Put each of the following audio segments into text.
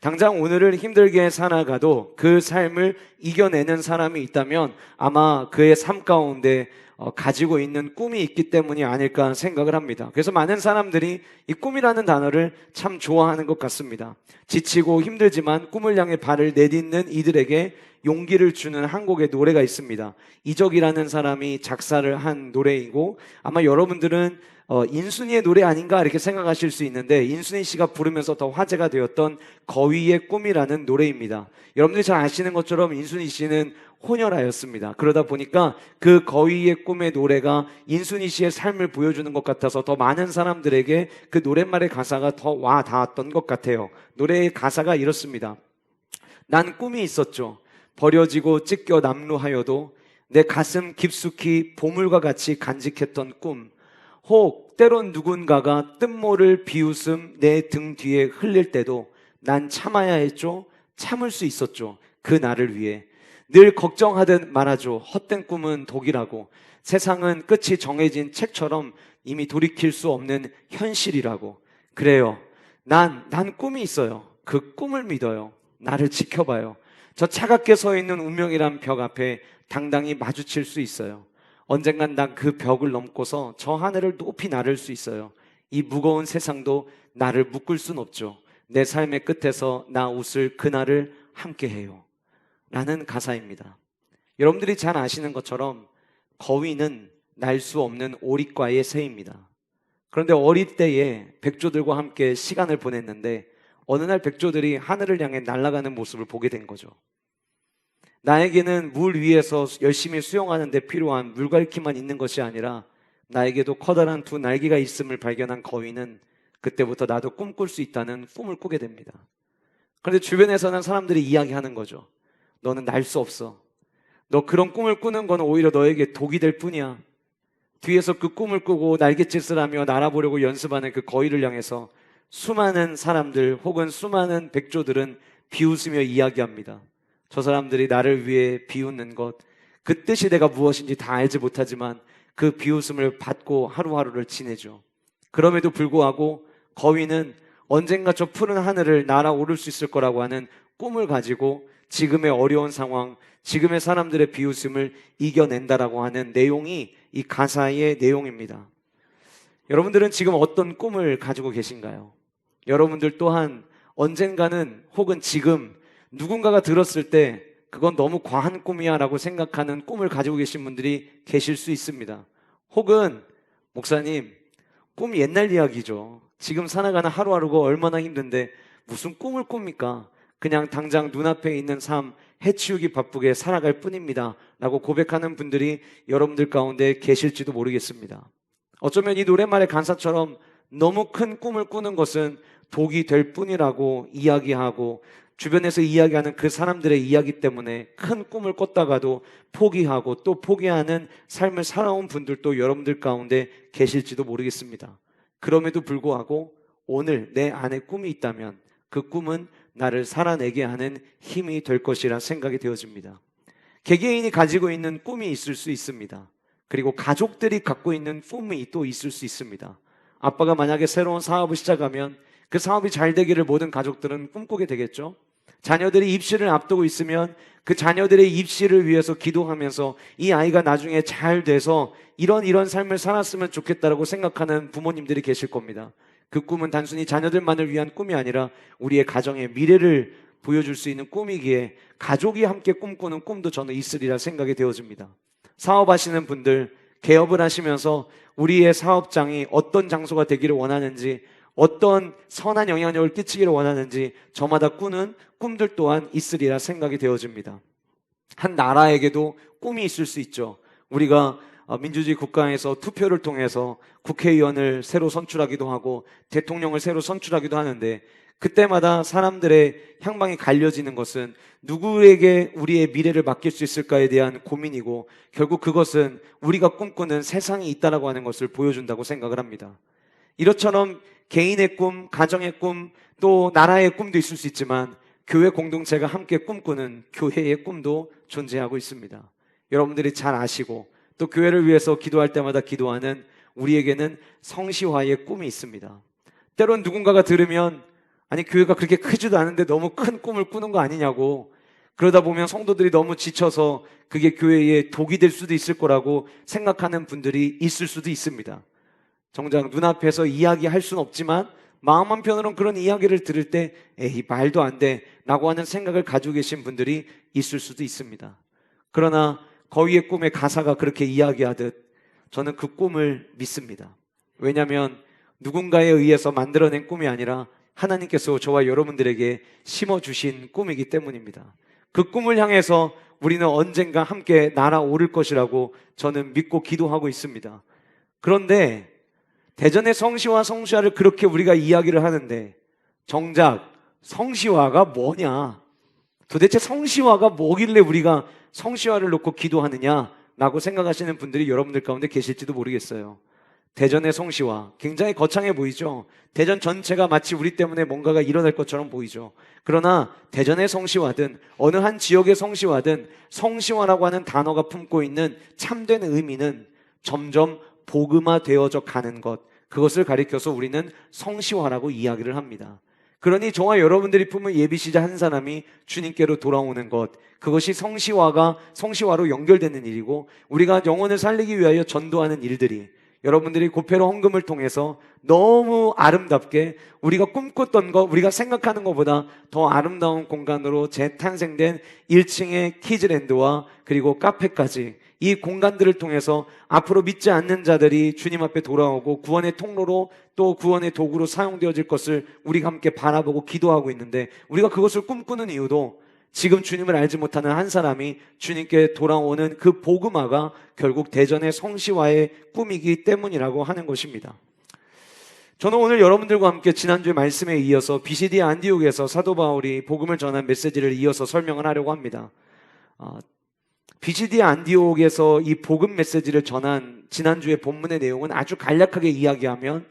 당장 오늘을 힘들게 살아가도 그 삶을 이겨내는 사람이 있다면 아마 그의 삶 가운데 가지고 있는 꿈이 있기 때문이 아닐까 생각을 합니다. 그래서 많은 사람들이 이 꿈이라는 단어를 참 좋아하는 것 같습니다. 지치고 힘들지만 꿈을 향해 발을 내딛는 이들에게 용기를 주는 한 곡의 노래가 있습니다. 이적이라는 사람이 작사를 한 노래이고, 아마 여러분들은 인순이의 노래 아닌가 이렇게 생각하실 수 있는데, 인순이 씨가 부르면서 더 화제가 되었던 거위의 꿈이라는 노래입니다. 여러분들이 잘 아시는 것처럼 인순이 씨는 혼혈아였습니다. 그러다 보니까 그 거위의 꿈의 노래가 인순이 씨의 삶을 보여주는 것 같아서 더 많은 사람들에게 그 노랫말의 가사가 더 와 닿았던 것 같아요. 노래의 가사가 이렇습니다. 난 꿈이 있었죠. 버려지고 찢겨 남루하여도 내 가슴 깊숙이 보물과 같이 간직했던 꿈. 혹 때론 누군가가 뜬모를 비웃음 내 등 뒤에 흘릴 때도 난 참아야 했죠. 참을 수 있었죠. 그 나를 위해. 늘 걱정하듯 말하죠. 헛된 꿈은 독이라고. 세상은 끝이 정해진 책처럼 이미 돌이킬 수 없는 현실이라고. 그래요. 난 꿈이 있어요. 그 꿈을 믿어요. 나를 지켜봐요. 저 차갑게 서 있는 운명이란 벽 앞에 당당히 마주칠 수 있어요. 언젠간 난 그 벽을 넘고서 저 하늘을 높이 나를 수 있어요. 이 무거운 세상도 나를 묶을 순 없죠. 내 삶의 끝에서 나 웃을 그날을 함께해요. 라는 가사입니다. 여러분들이 잘 아시는 것처럼 거위는 날 수 없는 오리과의 새입니다. 그런데 어릴 때에 백조들과 함께 시간을 보냈는데 어느 날 백조들이 하늘을 향해 날아가는 모습을 보게 된 거죠. 나에게는 물 위에서 열심히 수영하는 데 필요한 물갈퀴만 있는 것이 아니라 나에게도 커다란 두 날개가 있음을 발견한 거위는 그때부터 나도 꿈꿀 수 있다는 꿈을 꾸게 됩니다. 그런데 주변에서는 사람들이 이야기하는 거죠. 너는 날 수 없어. 너 그런 꿈을 꾸는 건 오히려 너에게 독이 될 뿐이야. 뒤에서 그 꿈을 꾸고 날갯짓을 하며 날아보려고 연습하는 그 거위를 향해서 수많은 사람들 혹은 수많은 백조들은 비웃으며 이야기합니다. 저 사람들이 나를 위해 비웃는 것, 그 뜻이 내가 무엇인지 다 알지 못하지만 그 비웃음을 받고 하루하루를 지내죠. 그럼에도 불구하고 거위는 언젠가 저 푸른 하늘을 날아오를 수 있을 거라고 하는 꿈을 가지고 지금의 어려운 상황, 지금의 사람들의 비웃음을 이겨낸다라고 하는 내용이 이 가사의 내용입니다. 여러분들은 지금 어떤 꿈을 가지고 계신가요? 여러분들 또한 언젠가는 혹은 지금 누군가가 들었을 때 그건 너무 과한 꿈이야 라고 생각하는 꿈을 가지고 계신 분들이 계실 수 있습니다. 혹은 목사님, 꿈이 옛날 이야기죠. 지금 살아가는 하루하루가 얼마나 힘든데 무슨 꿈을 꿉니까? 그냥 당장 눈앞에 있는 삶 해치우기 바쁘게 살아갈 뿐입니다 라고 고백하는 분들이 여러분들 가운데 계실지도 모르겠습니다. 어쩌면 이 노랫말의 간사처럼 너무 큰 꿈을 꾸는 것은 독이 될 뿐이라고 이야기하고 주변에서 이야기하는 그 사람들의 이야기 때문에 큰 꿈을 꿨다가도 포기하고 또 포기하는 삶을 살아온 분들도 여러분들 가운데 계실지도 모르겠습니다. 그럼에도 불구하고 오늘 내 안에 꿈이 있다면 그 꿈은 나를 살아내게 하는 힘이 될 것이라 생각이 되어집니다. 개개인이 가지고 있는 꿈이 있을 수 있습니다. 그리고 가족들이 갖고 있는 꿈이 또 있을 수 있습니다. 아빠가 만약에 새로운 사업을 시작하면 그 사업이 잘 되기를 모든 가족들은 꿈꾸게 되겠죠. 자녀들이 입시를 앞두고 있으면 그 자녀들의 입시를 위해서 기도하면서 이 아이가 나중에 잘 돼서 이런 삶을 살았으면 좋겠다라고 생각하는 부모님들이 계실 겁니다. 그 꿈은 단순히 자녀들만을 위한 꿈이 아니라 우리의 가정의 미래를 보여줄 수 있는 꿈이기에 가족이 함께 꿈꾸는 꿈도 저는 있으리라 생각이 되어집니다. 사업하시는 분들, 개업을 하시면서 우리의 사업장이 어떤 장소가 되기를 원하는지, 어떤 선한 영향력을 끼치기를 원하는지 저마다 꾸는 꿈들 또한 있으리라 생각이 되어집니다. 한 나라에게도 꿈이 있을 수 있죠. 우리가 민주주의 국가에서 투표를 통해서 국회의원을 새로 선출하기도 하고 대통령을 새로 선출하기도 하는데 그때마다 사람들의 향방이 갈려지는 것은 누구에게 우리의 미래를 맡길 수 있을까에 대한 고민이고 결국 그것은 우리가 꿈꾸는 세상이 있다라고 하는 것을 보여준다고 생각을 합니다. 이것처럼 개인의 꿈, 가정의 꿈, 또 나라의 꿈도 있을 수 있지만 교회 공동체가 함께 꿈꾸는 교회의 꿈도 존재하고 있습니다. 여러분들이 잘 아시고 또 교회를 위해서 기도할 때마다 기도하는 우리에게는 성시화의 꿈이 있습니다. 때론 누군가가 들으면 아니, 교회가 그렇게 크지도 않은데 너무 큰 꿈을 꾸는 거 아니냐고. 그러다 보면 성도들이 너무 지쳐서 그게 교회에 독이 될 수도 있을 거라고 생각하는 분들이 있을 수도 있습니다. 정작 눈앞에서 이야기할 수는 없지만 마음 한편으로는 그런 이야기를 들을 때 에이, 말도 안 돼 라고 하는 생각을 가지고 계신 분들이 있을 수도 있습니다. 그러나 거위의 꿈의 가사가 그렇게 이야기하듯 저는 그 꿈을 믿습니다. 왜냐하면 누군가에 의해서 만들어낸 꿈이 아니라 하나님께서 저와 여러분들에게 심어주신 꿈이기 때문입니다. 그 꿈을 향해서 우리는 언젠가 함께 날아오를 것이라고 저는 믿고 기도하고 있습니다. 그런데 대전의 성시와 성시화를 그렇게 우리가 이야기를 하는데 정작 성시화가 뭐냐? 도대체 성시화가 뭐길래 우리가 성시화를 놓고 기도하느냐라고 생각하시는 분들이 여러분들 가운데 계실지도 모르겠어요. 대전의 성시화 굉장히 거창해 보이죠? 대전 전체가 마치 우리 때문에 뭔가가 일어날 것처럼 보이죠. 그러나 대전의 성시화든 어느 한 지역의 성시화든 성시화라고 하는 단어가 품고 있는 참된 의미는 점점 복음화되어져 가는 것, 그것을 가리켜서 우리는 성시화라고 이야기를 합니다. 그러니 저와 여러분들이 품은 예비시자 한 사람이 주님께로 돌아오는 것, 그것이 성시화로 연결되는 일이고 우리가 영혼을 살리기 위하여 전도하는 일들이 여러분들이 고페로 헌금을 통해서 너무 아름답게 우리가 꿈꿨던 것, 우리가 생각하는 것보다 더 아름다운 공간으로 재탄생된 1층의 키즈랜드와 그리고 카페까지 이 공간들을 통해서 앞으로 믿지 않는 자들이 주님 앞에 돌아오고 구원의 통로로 또 구원의 도구로 사용되어질 것을 우리가 함께 바라보고 기도하고 있는데, 우리가 그것을 꿈꾸는 이유도 지금 주님을 알지 못하는 한 사람이 주님께 돌아오는 그 복음화가 결국 대전의 성시화의 꿈이기 때문이라고 하는 것입니다. 저는 오늘 여러분들과 함께 지난주의 말씀에 이어서 BCD 안디옥에서 사도 바울이 복음을 전한 메시지를 이어서 설명을 하려고 합니다. BCD 안디옥에서 이 복음 메시지를 전한 지난주의 본문의 내용은 아주 간략하게 이야기하면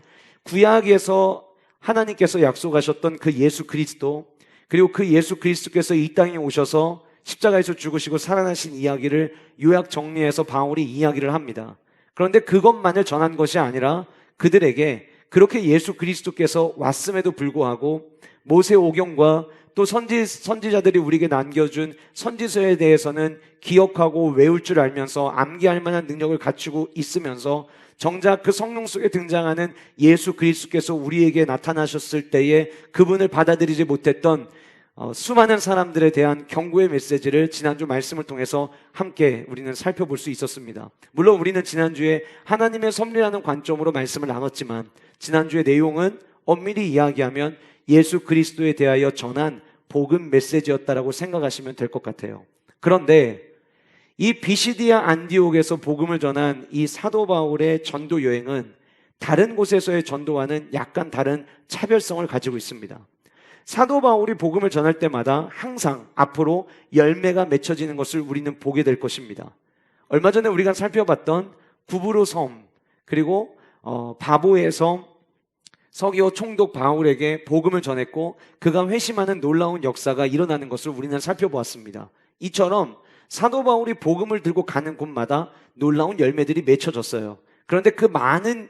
구약에서 하나님께서 약속하셨던 그 예수 그리스도, 그리고 그 예수 그리스도께서 이 땅에 오셔서 십자가에서 죽으시고 살아나신 이야기를 요약 정리해서 바울이 이야기를 합니다. 그런데 그것만을 전한 것이 아니라 그들에게 그렇게 예수 그리스도께서 왔음에도 불구하고 모세오경과 또 선지자들이 우리에게 남겨준 선지서에 대해서는 기억하고 외울 줄 알면서 암기할 만한 능력을 갖추고 있으면서 정작 그 성령 속에 등장하는 예수 그리스도께서 우리에게 나타나셨을 때에 그분을 받아들이지 못했던 수많은 사람들에 대한 경고의 메시지를 지난주 말씀을 통해서 함께 우리는 살펴볼 수 있었습니다. 물론 우리는 지난주에 하나님의 섭리라는 관점으로 말씀을 나눴지만 지난주의 내용은 엄밀히 이야기하면 예수 그리스도에 대하여 전한 복음 메시지였다라고 생각하시면 될 것 같아요. 그런데 이 비시디아 안디옥에서 복음을 전한 이 사도 바울의 전도 여행은 다른 곳에서의 전도와는 약간 다른 차별성을 가지고 있습니다. 사도 바울이 복음을 전할 때마다 항상 앞으로 열매가 맺혀지는 것을 우리는 보게 될 것입니다. 얼마 전에 우리가 살펴봤던 구브로 섬, 그리고 바보의 섬, 서기오 총독 바울에게 복음을 전했고 그가 회심하는 놀라운 역사가 일어나는 것을 우리는 살펴보았습니다. 이처럼 사도 바울이 복음을 들고 가는 곳마다 놀라운 열매들이 맺혀졌어요. 그런데 그 많은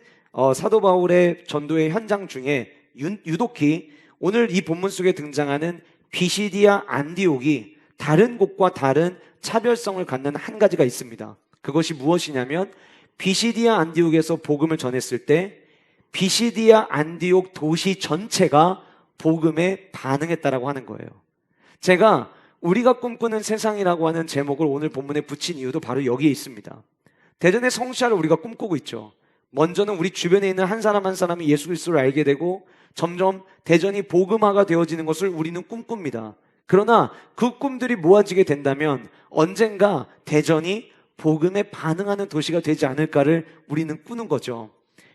사도 바울의 전도의 현장 중에 유독히 오늘 이 본문 속에 등장하는 비시디아 안디옥이 다른 곳과 다른 차별성을 갖는 한 가지가 있습니다. 그것이 무엇이냐면 비시디아 안디옥에서 복음을 전했을 때 비시디아 안디옥 도시 전체가 복음에 반응했다라고 하는 거예요. 제가 우리가 꿈꾸는 세상이라고 하는 제목을 오늘 본문에 붙인 이유도 바로 여기에 있습니다. 대전의 성시화를 우리가 꿈꾸고 있죠. 먼저는 우리 주변에 있는 한 사람 한 사람이 예수 그리스도를 알게 되고 점점 대전이 복음화가 되어지는 것을 우리는 꿈꿉니다. 그러나 그 꿈들이 모아지게 된다면 언젠가 대전이 복음에 반응하는 도시가 되지 않을까를 우리는 꾸는 거죠.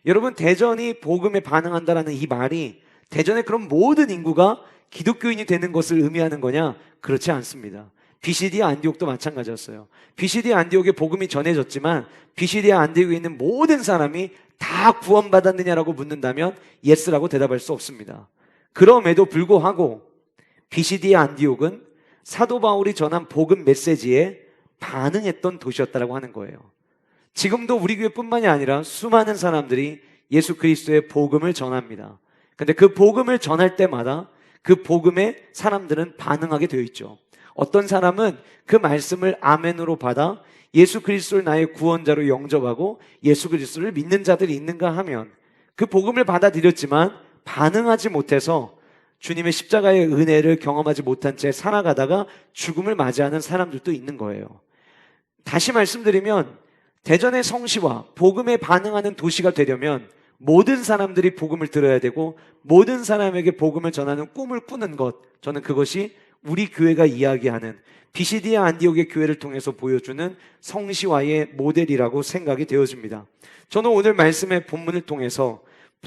여러분, 대전이 복음에 반응한다라는 이 말이 대전의 그런 모든 인구가 기독교인이 되는 것을 의미하는 거냐? 그렇지 않습니다. 비시디아 안디옥도 마찬가지였어요. 비시디아 안디옥에 복음이 전해졌지만 비시디아 안디옥에 있는 모든 사람이 다 구원받았느냐라고 묻는다면 예스라고 대답할 수 없습니다. 그럼에도 불구하고 비시디아 안디옥은 사도 바울이 전한 복음 메시지에 반응했던 도시였다라고 하는 거예요. 지금도 우리 교회뿐만이 아니라 수많은 사람들이 예수 그리스도의 복음을 전합니다. 근데 그 복음을 전할 때마다 그 복음에 사람들은 반응하게 되어 있죠. 어떤 사람은 그 말씀을 아멘으로 받아 예수 그리스도를 나의 구원자로 영접하고 예수 그리스도를 믿는 자들이 있는가 하면 그 복음을 받아들였지만 반응하지 못해서 주님의 십자가의 은혜를 경험하지 못한 채 살아가다가 죽음을 맞이하는 사람들도 있는 거예요. 다시 말씀드리면 대전의 성시와 복음에 반응하는 도시가 되려면 모든 사람들이 복음을 들어야 되고 모든 사람에게 복음을 전하는 꿈을 꾸는 것, 저는 그것이 우리 교회가 이야기하는 비시디아 안디옥의 교회를 통해서 보여주는 성시와의 모델이라고 생각이 되어집니다. 저는 오늘 말씀의 본문을 통해서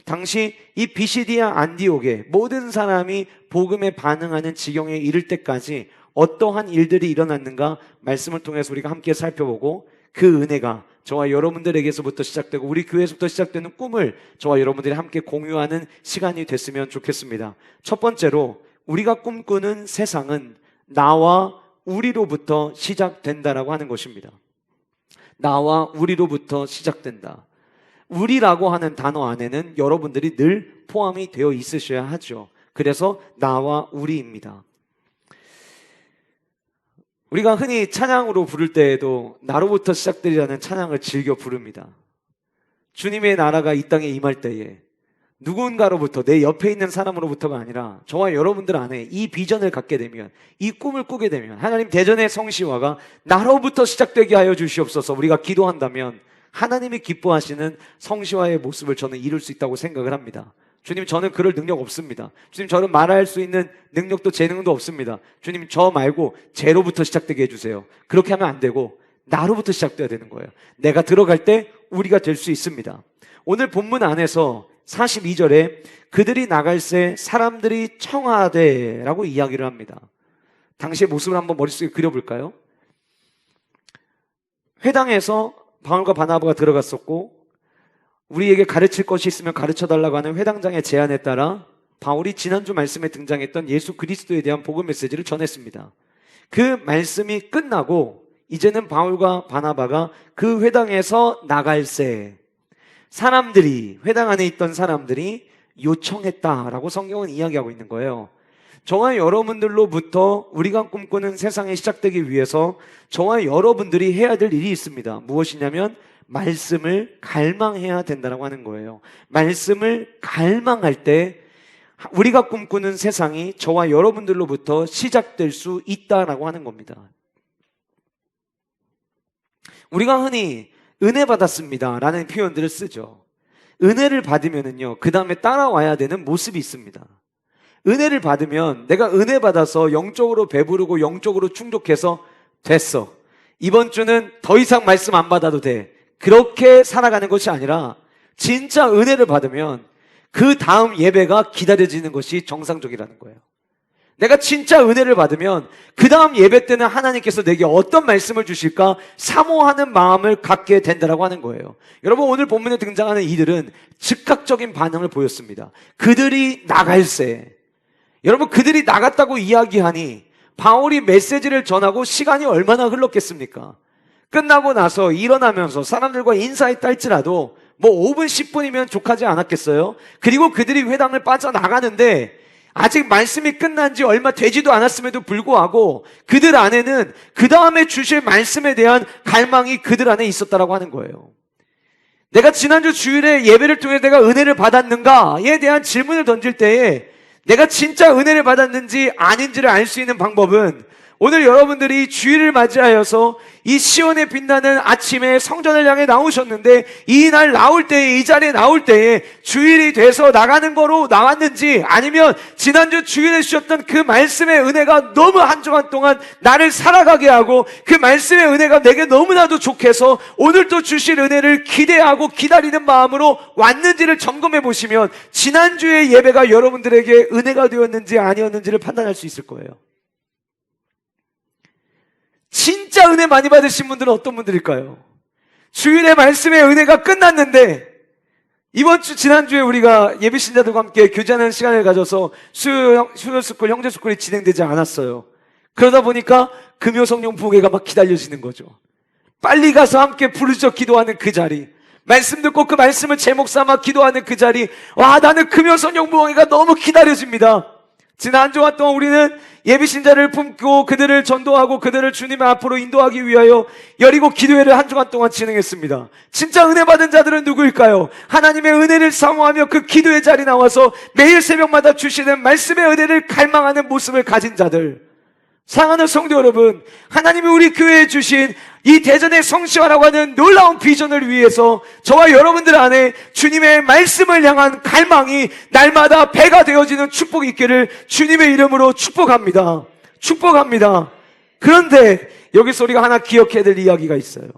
당시 이 비시디아 안디옥의 모든 사람이 복음에 반응하는 지경에 이를 때까지 어떠한 일들이 일어났는가 말씀을 통해서 우리가 함께 살펴보고 그 은혜가 저와 여러분들에게서부터 시작되고 우리 교회에서부터 시작되는 꿈을 저와 여러분들이 함께 공유하는 시간이 됐으면 좋겠습니다. 첫 번째로 우리가 꿈꾸는 세상은 나와 우리로부터 시작된다라고 하는 것입니다. 나와 우리로부터 시작된다. 우리라고 하는 단어 안에는 여러분들이 늘 포함이 되어 있으셔야 하죠. 그래서 나와 우리입니다. 우리가 흔히 찬양으로 부를 때에도 나로부터 시작되리라는 찬양을 즐겨 부릅니다. 주님의 나라가 이 땅에 임할 때에 누군가로부터 내 옆에 있는 사람으로부터가 아니라 저와 여러분들 안에 이 비전을 갖게 되면 이 꿈을 꾸게 되면 하나님 대전의 성시화가 나로부터 시작되게 하여 주시옵소서 우리가 기도한다면 하나님이 기뻐하시는 성시화의 모습을 저는 이룰 수 있다고 생각을 합니다. 주님 저는 그럴 능력 없습니다. 주님 저는 말할 수 있는 능력도 재능도 없습니다. 주님 저 말고 제로부터 시작되게 해주세요. 그렇게 하면 안 되고 나로부터 시작돼야 되는 거예요. 내가 들어갈 때 우리가 될 수 있습니다. 오늘 본문 안에서 42절에 그들이 나갈새 사람들이 청하되 라고 이야기를 합니다. 당시의 모습을 한번 머릿속에 그려볼까요? 회당에서 바울과 바나바가 들어갔었고 우리에게 가르칠 것이 있으면 가르쳐달라고 하는 회당장의 제안에 따라 바울이 지난주 말씀에 등장했던 예수 그리스도에 대한 복음 메시지를 전했습니다. 그 말씀이 끝나고 이제는 바울과 바나바가 그 회당에서 나갈새 사람들이 회당 안에 있던 사람들이 요청했다라고 성경은 이야기하고 있는 거예요. 저와 여러분들로부터 우리가 꿈꾸는 세상이 시작되기 위해서 저와 여러분들이 해야 될 일이 있습니다. 무엇이냐면 말씀을 갈망해야 된다고 하는 거예요. 말씀을 갈망할 때 우리가 꿈꾸는 세상이 저와 여러분들로부터 시작될 수 있다라고 하는 겁니다. 우리가 흔히 은혜 받았습니다 라는 표현들을 쓰죠. 은혜를 받으면은요, 그 다음에 따라와야 되는 모습이 있습니다. 은혜를 받으면 내가 은혜 받아서 영적으로 배부르고 영적으로 충족해서 됐어. 이번 주는 더 이상 말씀 안 받아도 돼. 그렇게 살아가는 것이 아니라 진짜 은혜를 받으면 그 다음 예배가 기다려지는 것이 정상적이라는 거예요. 내가 진짜 은혜를 받으면 그 다음 예배 때는 하나님께서 내게 어떤 말씀을 주실까 사모하는 마음을 갖게 된다라고 하는 거예요. 여러분 오늘 본문에 등장하는 이들은 즉각적인 반응을 보였습니다. 그들이 나갈새. 여러분 그들이 나갔다고 이야기하니 바울이 메시지를 전하고 시간이 얼마나 흘렀겠습니까? 끝나고 나서 일어나면서 사람들과 인사했다 할지라도 뭐 5분 10분이면 족하지 않았겠어요? 그리고 그들이 회당을 빠져나가는데 아직 말씀이 끝난 지 얼마 되지도 않았음에도 불구하고 그들 안에는 그 다음에 주실 말씀에 대한 갈망이 그들 안에 있었다라고 하는 거예요. 내가 지난주 주일에 예배를 통해 내가 은혜를 받았는가에 대한 질문을 던질 때에 내가 진짜 은혜를 받았는지 아닌지를 알 수 있는 방법은 오늘 여러분들이 주일을 맞이하여서 이 시온에 빛나는 아침에 성전을 향해 나오셨는데 이 날 나올 때에 이 자리에 나올 때에 주일이 돼서 나가는 거로 나왔는지 아니면 지난주 주일에 주셨던 그 말씀의 은혜가 너무 한 주간 동안 나를 살아가게 하고 그 말씀의 은혜가 내게 너무나도 좋게서 오늘 또 주실 은혜를 기대하고 기다리는 마음으로 왔는지를 점검해 보시면 지난주의 예배가 여러분들에게 은혜가 되었는지 아니었는지를 판단할 수 있을 거예요. 진짜 은혜 많이 받으신 분들은 어떤 분들일까요? 주일의 말씀의 은혜가 끝났는데 이번 주 지난주에 우리가 예비신자들과 함께 교제하는 시간을 가져서 수요스쿨 형제스쿨이 진행되지 않았어요. 그러다 보니까 금요성령 부흥회가 막 기다려지는 거죠. 빨리 가서 함께 부르짖어 기도하는 그 자리, 말씀 듣고 그 말씀을 제목 삼아 기도하는 그 자리, 와 나는 금요성령 부흥회가 너무 기다려집니다. 지난 한 주간 동안 우리는 예비신자를 품고 그들을 전도하고 그들을 주님의 앞으로 인도하기 위하여 여리고 기도회를 한 주간 동안 진행했습니다. 진짜 은혜 받은 자들은 누구일까요? 하나님의 은혜를 사모하며 그 기도의 자리에 나와서 매일 새벽마다 주시는 말씀의 은혜를 갈망하는 모습을 가진 자들. 사랑하는 성도 여러분, 하나님이 우리 교회에 주신 이 대전의 성시화라고 하는 놀라운 비전을 위해서 저와 여러분들 안에 주님의 말씀을 향한 갈망이 날마다 배가 되어지는 축복이 있기를 주님의 이름으로 축복합니다. 축복합니다. 그런데 여기서 우리가 하나 기억해야 될 이야기가 있어요.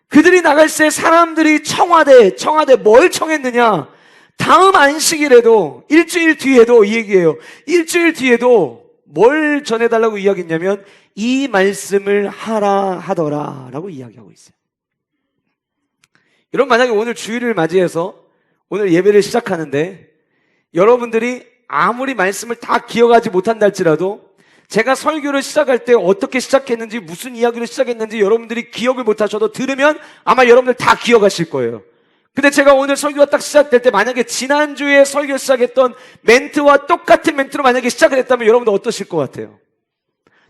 그들이 나갈 때 사람들이 청와대 뭘 청했느냐? 다음 안식일에도 일주일 뒤에도 이 얘기예요. 일주일 뒤에도 뭘 전해달라고 이야기했냐면 이 말씀을 하라 하더라 라고 이야기하고 있어요. 여러분, 만약에 오늘 주일을 맞이해서 오늘 예배를 시작하는데 여러분들이 아무리 말씀을 다 기억하지 못한다 할지라도 제가 설교를 시작할 때 어떻게 시작했는지 무슨 이야기로 시작했는지 여러분들이 기억을 못하셔도 들으면 아마 여러분들 다 기억하실 거예요. 근데 제가 오늘 설교가 딱 시작될 때 만약에 지난주에 설교 시작했던 멘트와 똑같은 멘트로 만약에 시작을 했다면 여러분들 어떠실 것 같아요?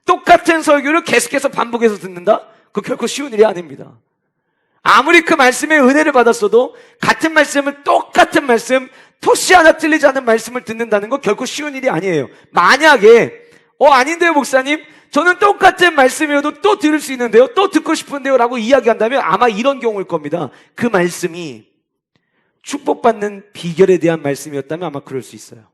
똑같은 설교를 계속해서 반복해서 듣는다? 그거 결코 쉬운 일이 아닙니다. 아무리 그 말씀에 은혜를 받았어도 같은 말씀을 똑같은 말씀, 토시 하나 틀리지 않은 말씀을 듣는다는 거 결코 쉬운 일이 아니에요. 만약에 아닌데요 목사님, 저는 똑같은 말씀이어도 또 들을 수 있는데요, 또 듣고 싶은데요 라고 이야기한다면 아마 이런 경우일 겁니다. 그 말씀이 축복받는 비결에 대한 말씀이었다면 아마 그럴 수 있어요.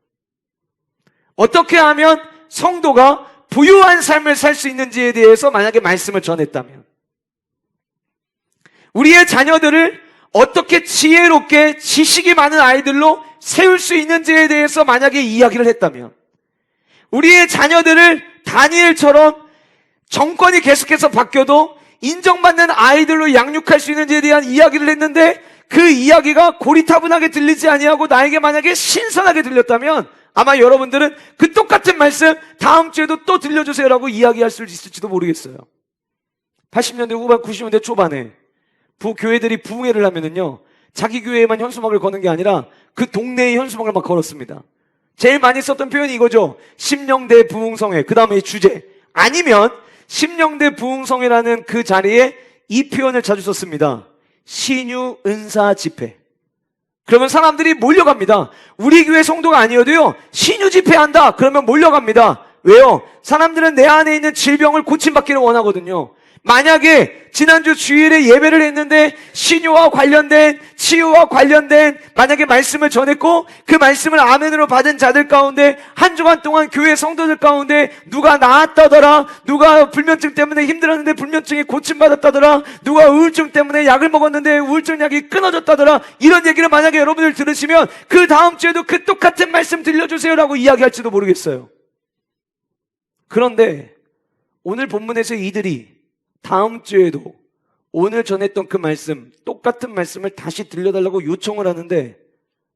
어떻게 하면 성도가 부유한 삶을 살 수 있는지에 대해서 만약에 말씀을 전했다면, 우리의 자녀들을 어떻게 지혜롭게 지식이 많은 아이들로 세울 수 있는지에 대해서 만약에 이야기를 했다면, 우리의 자녀들을 다니엘처럼 정권이 계속해서 바뀌어도 인정받는 아이들로 양육할 수 있는지에 대한 이야기를 했는데 그 이야기가 고리타분하게 들리지 아니하고 나에게 만약에 신선하게 들렸다면 아마 여러분들은 그 똑같은 말씀 다음 주에도 또 들려주세요라고 이야기할 수 있을지도 모르겠어요. 80년대 후반 90년대 초반에 교회들이 부흥회를 하면은요, 자기 교회에만 현수막을 거는 게 아니라 그 동네에 현수막을 막 걸었습니다. 제일 많이 썼던 표현이 이거죠. 심령대 부흥성회, 그 다음에 주제. 아니면 심령대 부흥성회라는 그 자리에 이 표현을 자주 썼습니다. 신유 은사 집회. 그러면 사람들이 몰려갑니다. 우리 교회 성도가 아니어도요, 신유 집회한다 그러면 몰려갑니다. 왜요? 사람들은 내 안에 있는 질병을 고침받기를 원하거든요. 만약에 지난주 주일에 예배를 했는데 신유와 관련된, 치유와 관련된 만약에 말씀을 전했고 그 말씀을 아멘으로 받은 자들 가운데 한 주간 동안 교회 성도들 가운데 누가 나았다더라, 누가 불면증 때문에 힘들었는데 불면증이 고침받았다더라, 누가 우울증 때문에 약을 먹었는데 우울증 약이 끊어졌다더라, 이런 얘기를 만약에 여러분들 들으시면 그 다음 주에도 그 똑같은 말씀 들려주세요라고 이야기할지도 모르겠어요. 그런데 오늘 본문에서 이들이 다음 주에도 오늘 전했던 그 말씀, 똑같은 말씀을 다시 들려달라고 요청을 하는데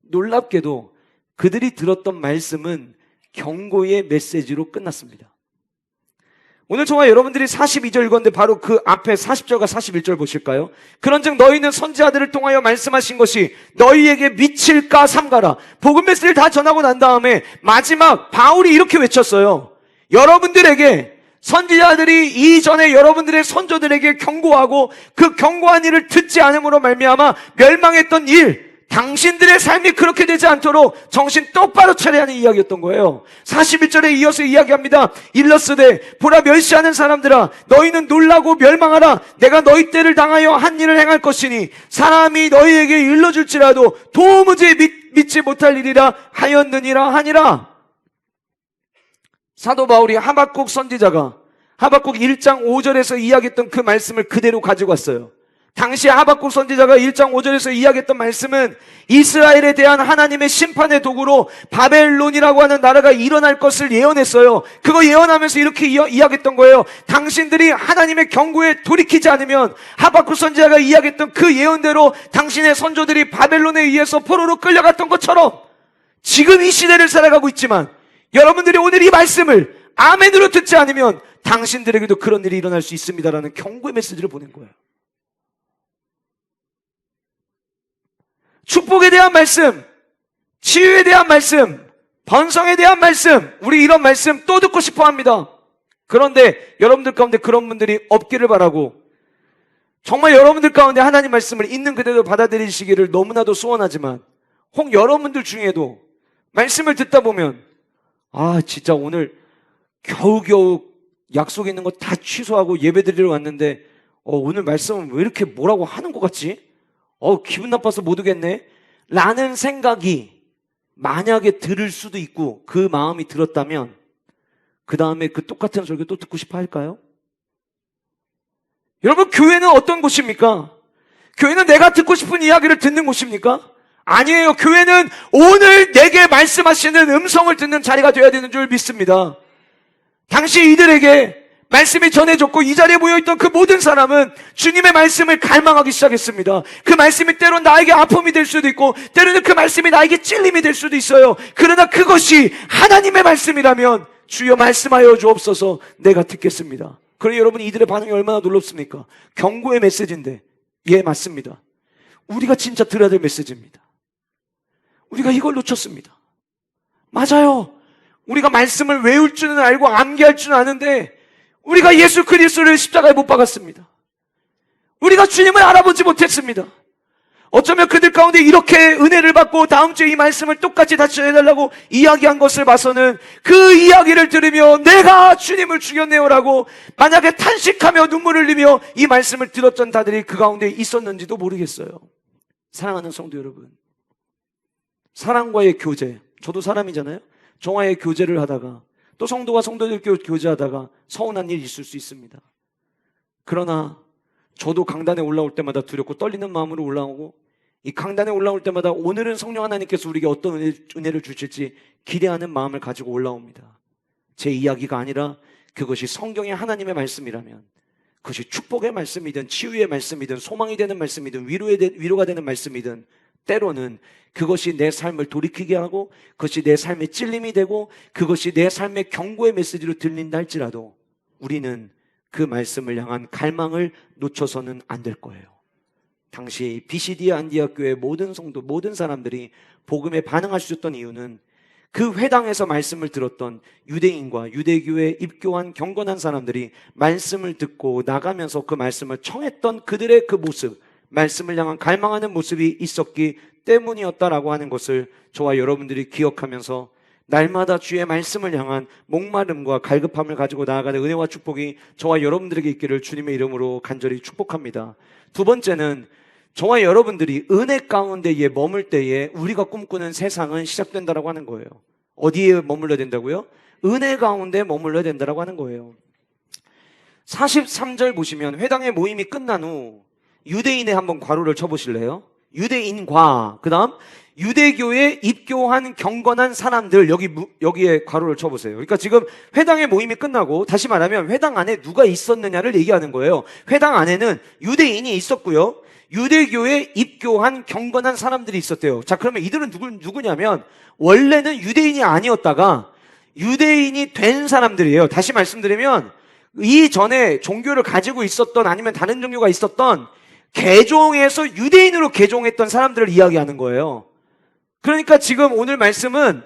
놀랍게도 그들이 들었던 말씀은 경고의 메시지로 끝났습니다. 오늘 저와 여러분들이 42절 읽었는데 바로 그 앞에 40절과 41절 보실까요? 그런즉 너희는 선지자들을 통하여 말씀하신 것이 너희에게 미칠까 삼가라. 복음 메시지를 다 전하고 난 다음에 마지막 바울이 이렇게 외쳤어요. 여러분들에게, 선지자들이 이전에 여러분들의 선조들에게 경고하고 그 경고한 일을 듣지 않음으로 말미암아 멸망했던 일, 당신들의 삶이 그렇게 되지 않도록 정신 똑바로 차려야 하는 이야기였던 거예요. 41절에 이어서 이야기합니다. 일러스되 보라 멸시하는 사람들아, 너희는 놀라고 멸망하라. 내가 너희 때를 당하여 한 일을 행할 것이니 사람이 너희에게 일러줄지라도 도무지 믿지 못할 일이라 하였느니라 하니라. 사도 바울이 하박국 선지자가 하박국 1장 5절에서 이야기했던 그 말씀을 그대로 가지고 왔어요. 당시 하박국 선지자가 1장 5절에서 이야기했던 말씀은 이스라엘에 대한 하나님의 심판의 도구로 바벨론이라고 하는 나라가 일어날 것을 예언했어요. 그거 예언하면서 이렇게 이야기했던 거예요. 당신들이 하나님의 경고에 돌이키지 않으면, 하박국 선지자가 이야기했던 그 예언대로 당신의 선조들이 바벨론에 의해서 포로로 끌려갔던 것처럼 지금 이 시대를 살아가고 있지만 여러분들이 오늘 이 말씀을 아멘으로 듣지 않으면 당신들에게도 그런 일이 일어날 수 있습니다라는 경고의 메시지를 보낸 거예요. 축복에 대한 말씀, 치유에 대한 말씀, 번성에 대한 말씀, 우리 이런 말씀 또 듣고 싶어 합니다. 그런데 여러분들 가운데 그런 분들이 없기를 바라고, 정말 여러분들 가운데 하나님 말씀을 있는 그대로 받아들이시기를 너무나도 소원하지만, 혹 여러분들 중에도 말씀을 듣다 보면 진짜 오늘 겨우겨우 약속 있는 거 다 취소하고 예배 드리러 왔는데 오늘 말씀은 왜 이렇게 뭐라고 하는 것 같지? 기분 나빠서 못 오겠네 라는 생각이 만약에 들을 수도 있고, 그 마음이 들었다면 그 다음에 그 똑같은 설교 또 듣고 싶어 할까요? 여러분, 교회는 어떤 곳입니까? 교회는 내가 듣고 싶은 이야기를 듣는 곳입니까? 아니에요. 교회는 오늘 내게 말씀하시는 음성을 듣는 자리가 되어야 되는 줄 믿습니다. 당시 이들에게 말씀이 전해졌고 이 자리에 모여있던 그 모든 사람은 주님의 말씀을 갈망하기 시작했습니다. 그 말씀이 때론 나에게 아픔이 될 수도 있고, 때로는 그 말씀이 나에게 찔림이 될 수도 있어요. 그러나 그것이 하나님의 말씀이라면 주여 말씀하여 주옵소서, 내가 듣겠습니다. 그러니 여러분, 이들의 반응이 얼마나 놀랍습니까? 경고의 메시지인데, 예, 맞습니다. 우리가 진짜 들어야 될 메시지입니다. 우리가 이걸 놓쳤습니다. 맞아요. 우리가 말씀을 외울 줄은 알고 암기할 줄은 아는데 우리가 예수 그리스도를 십자가에 못 박았습니다. 우리가 주님을 알아보지 못했습니다. 어쩌면 그들 가운데 이렇게 은혜를 받고 다음 주에 이 말씀을 똑같이 다시 해달라고 이야기한 것을 봐서는 그 이야기를 들으며 내가 주님을 죽였네요라고 만약에 탄식하며 눈물을 흘리며 이 말씀을 들었던 자들이 그 가운데 있었는지도 모르겠어요. 사랑하는 성도 여러분, 사랑과의 교제, 저도 사람이잖아요. 저와의 교제를 하다가 또 성도가 성도들 교제하다가 서운한 일이 있을 수 있습니다. 그러나 저도 강단에 올라올 때마다 두렵고 떨리는 마음으로 올라오고, 이 강단에 올라올 때마다 오늘은 성령 하나님께서 우리에게 어떤 은혜를 주실지 기대하는 마음을 가지고 올라옵니다. 제 이야기가 아니라 그것이 성경의 하나님의 말씀이라면, 그것이 축복의 말씀이든 치유의 말씀이든 소망이 되는 말씀이든 위로가 되는 말씀이든, 때로는 그것이 내 삶을 돌이키게 하고 그것이 내 삶의 찔림이 되고 그것이 내 삶의 경고의 메시지로 들린다 할지라도 우리는 그 말씀을 향한 갈망을 놓쳐서는 안 될 거예요. 당시 비시디아 안디옥 교회 모든 성도, 모든 사람들이 복음에 반응할 수 있었던 이유는 그 회당에서 말씀을 들었던 유대인과 유대교에 입교한 경건한 사람들이 말씀을 듣고 나가면서 그 말씀을 청했던 그들의 그 모습, 말씀을 향한 갈망하는 모습이 있었기 때문이었다라고 하는 것을 저와 여러분들이 기억하면서 날마다 주의 말씀을 향한 목마름과 갈급함을 가지고 나아가는 은혜와 축복이 저와 여러분들에게 있기를 주님의 이름으로 간절히 축복합니다. 두 번째는 저와 여러분들이 은혜 가운데에 머물 때에 우리가 꿈꾸는 세상은 시작된다라고 하는 거예요. 어디에 머물러야 된다고요? 은혜 가운데 머물러야 된다라고 하는 거예요. 43절 보시면 회당의 모임이 끝난 후 유대인에 한번 괄호를 쳐보실래요? 유대인과 그 다음 유대교에 입교한 경건한 사람들, 여기에 괄호를 쳐보세요. 그러니까 지금 회당의 모임이 끝나고, 다시 말하면 회당 안에 누가 있었느냐를 얘기하는 거예요. 회당 안에는 유대인이 있었고요, 유대교에 입교한 경건한 사람들이 있었대요. 자, 그러면 이들은 누구냐면 원래는 유대인이 아니었다가 유대인이 된 사람들이에요. 다시 말씀드리면 이전에 종교를 가지고 있었던, 아니면 다른 종교가 있었던 개종에서 유대인으로 개종했던 사람들을 이야기하는 거예요. 그러니까 지금 오늘 말씀은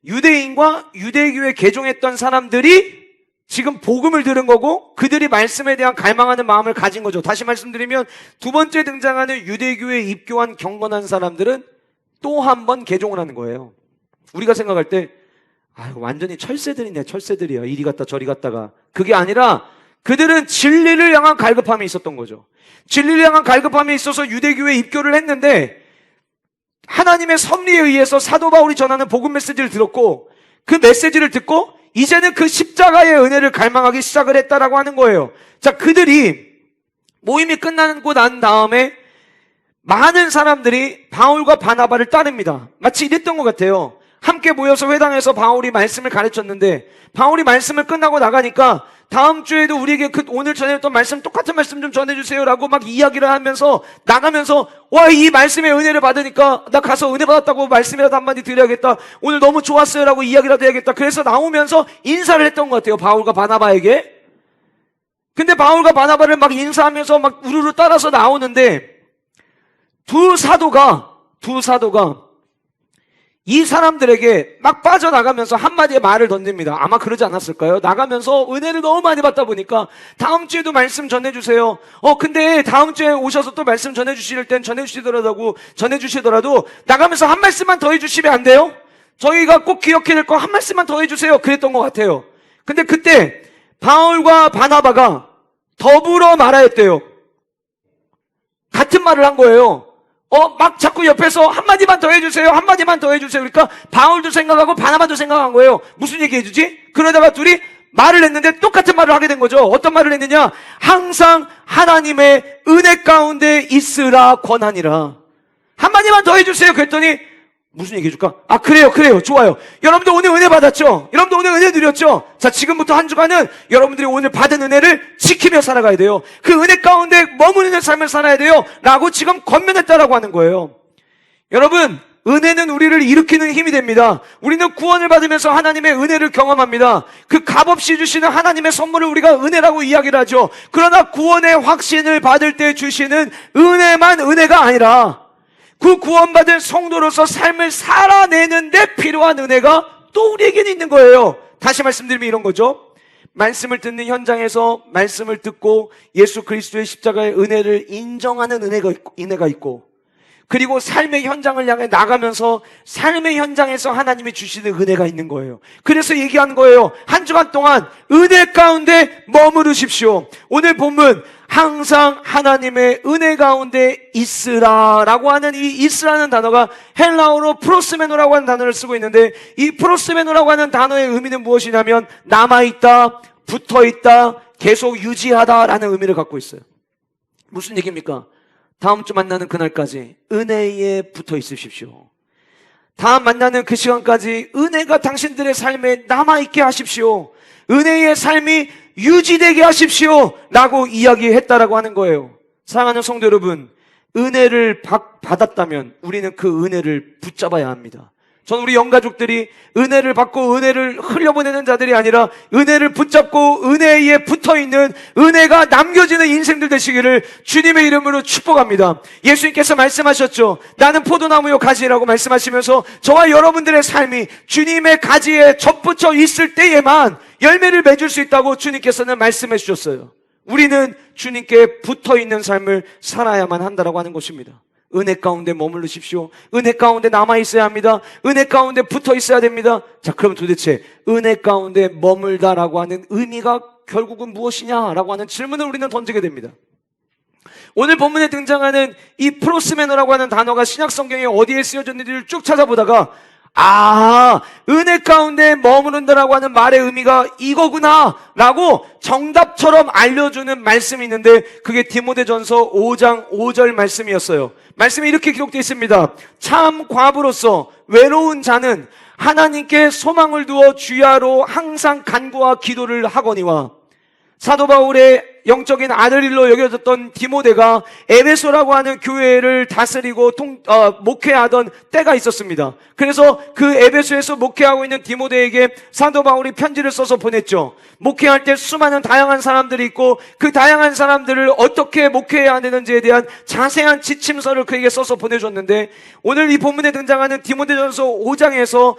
유대인과 유대교에 개종했던 사람들이 지금 복음을 들은 거고 그들이 말씀에 대한 갈망하는 마음을 가진 거죠. 다시 말씀드리면 두 번째 등장하는 유대교에 입교한 경건한 사람들은 또 한 번 개종을 하는 거예요. 우리가 생각할 때 완전히 철새들이네, 철새들이야. 이리 갔다 저리 갔다가. 그게 아니라 그들은 진리를 향한 갈급함이 있었던 거죠. 진리를 향한 갈급함이 있어서 유대교에 입교를 했는데 하나님의 섭리에 의해서 사도 바울이 전하는 복음 메시지를 들었고 그 메시지를 듣고 이제는 그 십자가의 은혜를 갈망하기 시작을 했다라고 하는 거예요. 자, 그들이 모임이 끝나고 난 다음에 많은 사람들이 바울과 바나바를 따릅니다. 마치 이랬던 것 같아요. 함께 모여서 회당에서 바울이 말씀을 가르쳤는데 바울이 말씀을 끝나고 나가니까 다음 주에도 우리에게 오늘 전해줬던 말씀, 똑같은 말씀 좀 전해주세요라고 막 이야기를 하면서 나가면서, 와, 이 말씀의 은혜를 받으니까 나 가서 은혜 받았다고 말씀이라도 한마디 드려야겠다, 오늘 너무 좋았어요라고 이야기라도 해야겠다. 그래서 나오면서 인사를 했던 것 같아요, 바울과 바나바에게. 근데 바울과 바나바를 막 인사하면서 막 우르르 따라서 나오는데 두 사도가 이 사람들에게 막 빠져나가면서 한마디의 말을 던집니다. 아마 그러지 않았을까요? 나가면서 은혜를 너무 많이 받다 보니까 다음 주에도 말씀 전해주세요. 근데 다음 주에 오셔서 또 말씀 전해주실 땐 전해주시더라도 나가면서 한 말씀만 더 해주시면 안 돼요? 저희가 꼭 기억해야 될 거 한 말씀만 더 해주세요. 그랬던 것 같아요. 근데 그때 바울과 바나바가 더불어 말하였대요. 같은 말을 한 거예요. 막 자꾸 옆에서 한마디만 더 해주세요. 한마디만 더 해주세요. 그러니까 바울도 생각하고 바나바도 생각한 거예요. 무슨 얘기 해주지? 그러다가 둘이 말을 했는데 똑같은 말을 하게 된 거죠. 어떤 말을 했느냐? 항상 하나님의 은혜 가운데 있으라 권하니라. 한마디만 더 해주세요. 그랬더니 무슨 얘기 해줄까? 그래요. 좋아요. 여러분들 오늘 은혜 받았죠? 여러분들 오늘 은혜 누렸죠? 자, 지금부터 한 주간은 여러분들이 오늘 받은 은혜를 지키며 살아가야 돼요. 그 은혜 가운데 머무르는 삶을 살아야 돼요. 라고 지금 권면했다라고 하는 거예요. 여러분, 은혜는 우리를 일으키는 힘이 됩니다. 우리는 구원을 받으면서 하나님의 은혜를 경험합니다. 그 값없이 주시는 하나님의 선물을 우리가 은혜라고 이야기를 하죠. 그러나 구원의 확신을 받을 때 주시는 은혜만 은혜가 아니라 그 구원받은 성도로서 삶을 살아내는데 필요한 은혜가 또 우리에게는 있는 거예요. 다시 말씀드리면 이런 거죠. 말씀을 듣는 현장에서 말씀을 듣고 예수 그리스도의 십자가의 은혜를 인정하는 은혜가 있고 그리고 삶의 현장을 향해 나가면서 삶의 현장에서 하나님이 주시는 은혜가 있는 거예요. 그래서 얘기하는 거예요. 한 주간 동안 은혜 가운데 머무르십시오. 오늘 본문 항상 하나님의 은혜 가운데 있으라라고 하는 이 있으라는 단어가 헬라어로 프로스메노라고 하는 단어를 쓰고 있는데 이 프로스메노라고 하는 단어의 의미는 무엇이냐면 남아있다, 붙어있다, 계속 유지하다라는 의미를 갖고 있어요. 무슨 얘기입니까? 다음 주 만나는 그날까지 은혜에 붙어 있으십시오. 다음 만나는 그 시간까지 은혜가 당신들의 삶에 남아있게 하십시오. 은혜의 삶이 유지되게 하십시오. 라고 이야기했다라고 하는 거예요. 사랑하는 성도 여러분, 은혜를 받았다면 우리는 그 은혜를 붙잡아야 합니다. 전 우리 영가족들이 은혜를 받고 은혜를 흘려보내는 자들이 아니라 은혜를 붙잡고 은혜에 붙어있는 은혜가 남겨지는 인생들 되시기를 주님의 이름으로 축복합니다. 예수님께서 말씀하셨죠. 나는 포도나무요 가지라고 말씀하시면서 저와 여러분들의 삶이 주님의 가지에 접붙여 있을 때에만 열매를 맺을 수 있다고 주님께서는 말씀해 주셨어요. 우리는 주님께 붙어있는 삶을 살아야만 한다라고 하는 것입니다. 은혜 가운데 머무르십시오. 은혜 가운데 남아있어야 합니다. 은혜 가운데 붙어있어야 됩니다. 자, 그럼 도대체 은혜 가운데 머물다라고 하는 의미가 결국은 무엇이냐라고 하는 질문을 우리는 던지게 됩니다. 오늘 본문에 등장하는 이 프로스메노라고 하는 단어가 신약 성경에 어디에 쓰여졌는지를 쭉 찾아보다가 은혜 가운데 머무른다라고 하는 말의 의미가 이거구나 라고 정답처럼 알려주는 말씀이 있는데 그게 디모데전서 5장 5절 말씀이었어요. 말씀이 이렇게 기록되어 있습니다. 참 과부로서 외로운 자는 하나님께 소망을 두어 주야로 항상 간구와 기도를 하거니와 사도 바울의 영적인 아들일로 여겨졌던 디모데가 에베소라고 하는 교회를 다스리고 목회하던 때가 있었습니다. 그래서 그 에베소에서 목회하고 있는 디모데에게 사도 바울이 편지를 써서 보냈죠. 목회할 때 수많은 다양한 사람들이 있고 그 다양한 사람들을 어떻게 목회해야 되는지에 대한 자세한 지침서를 그에게 써서 보내줬는데 오늘 이 본문에 등장하는 디모데전서 5장에서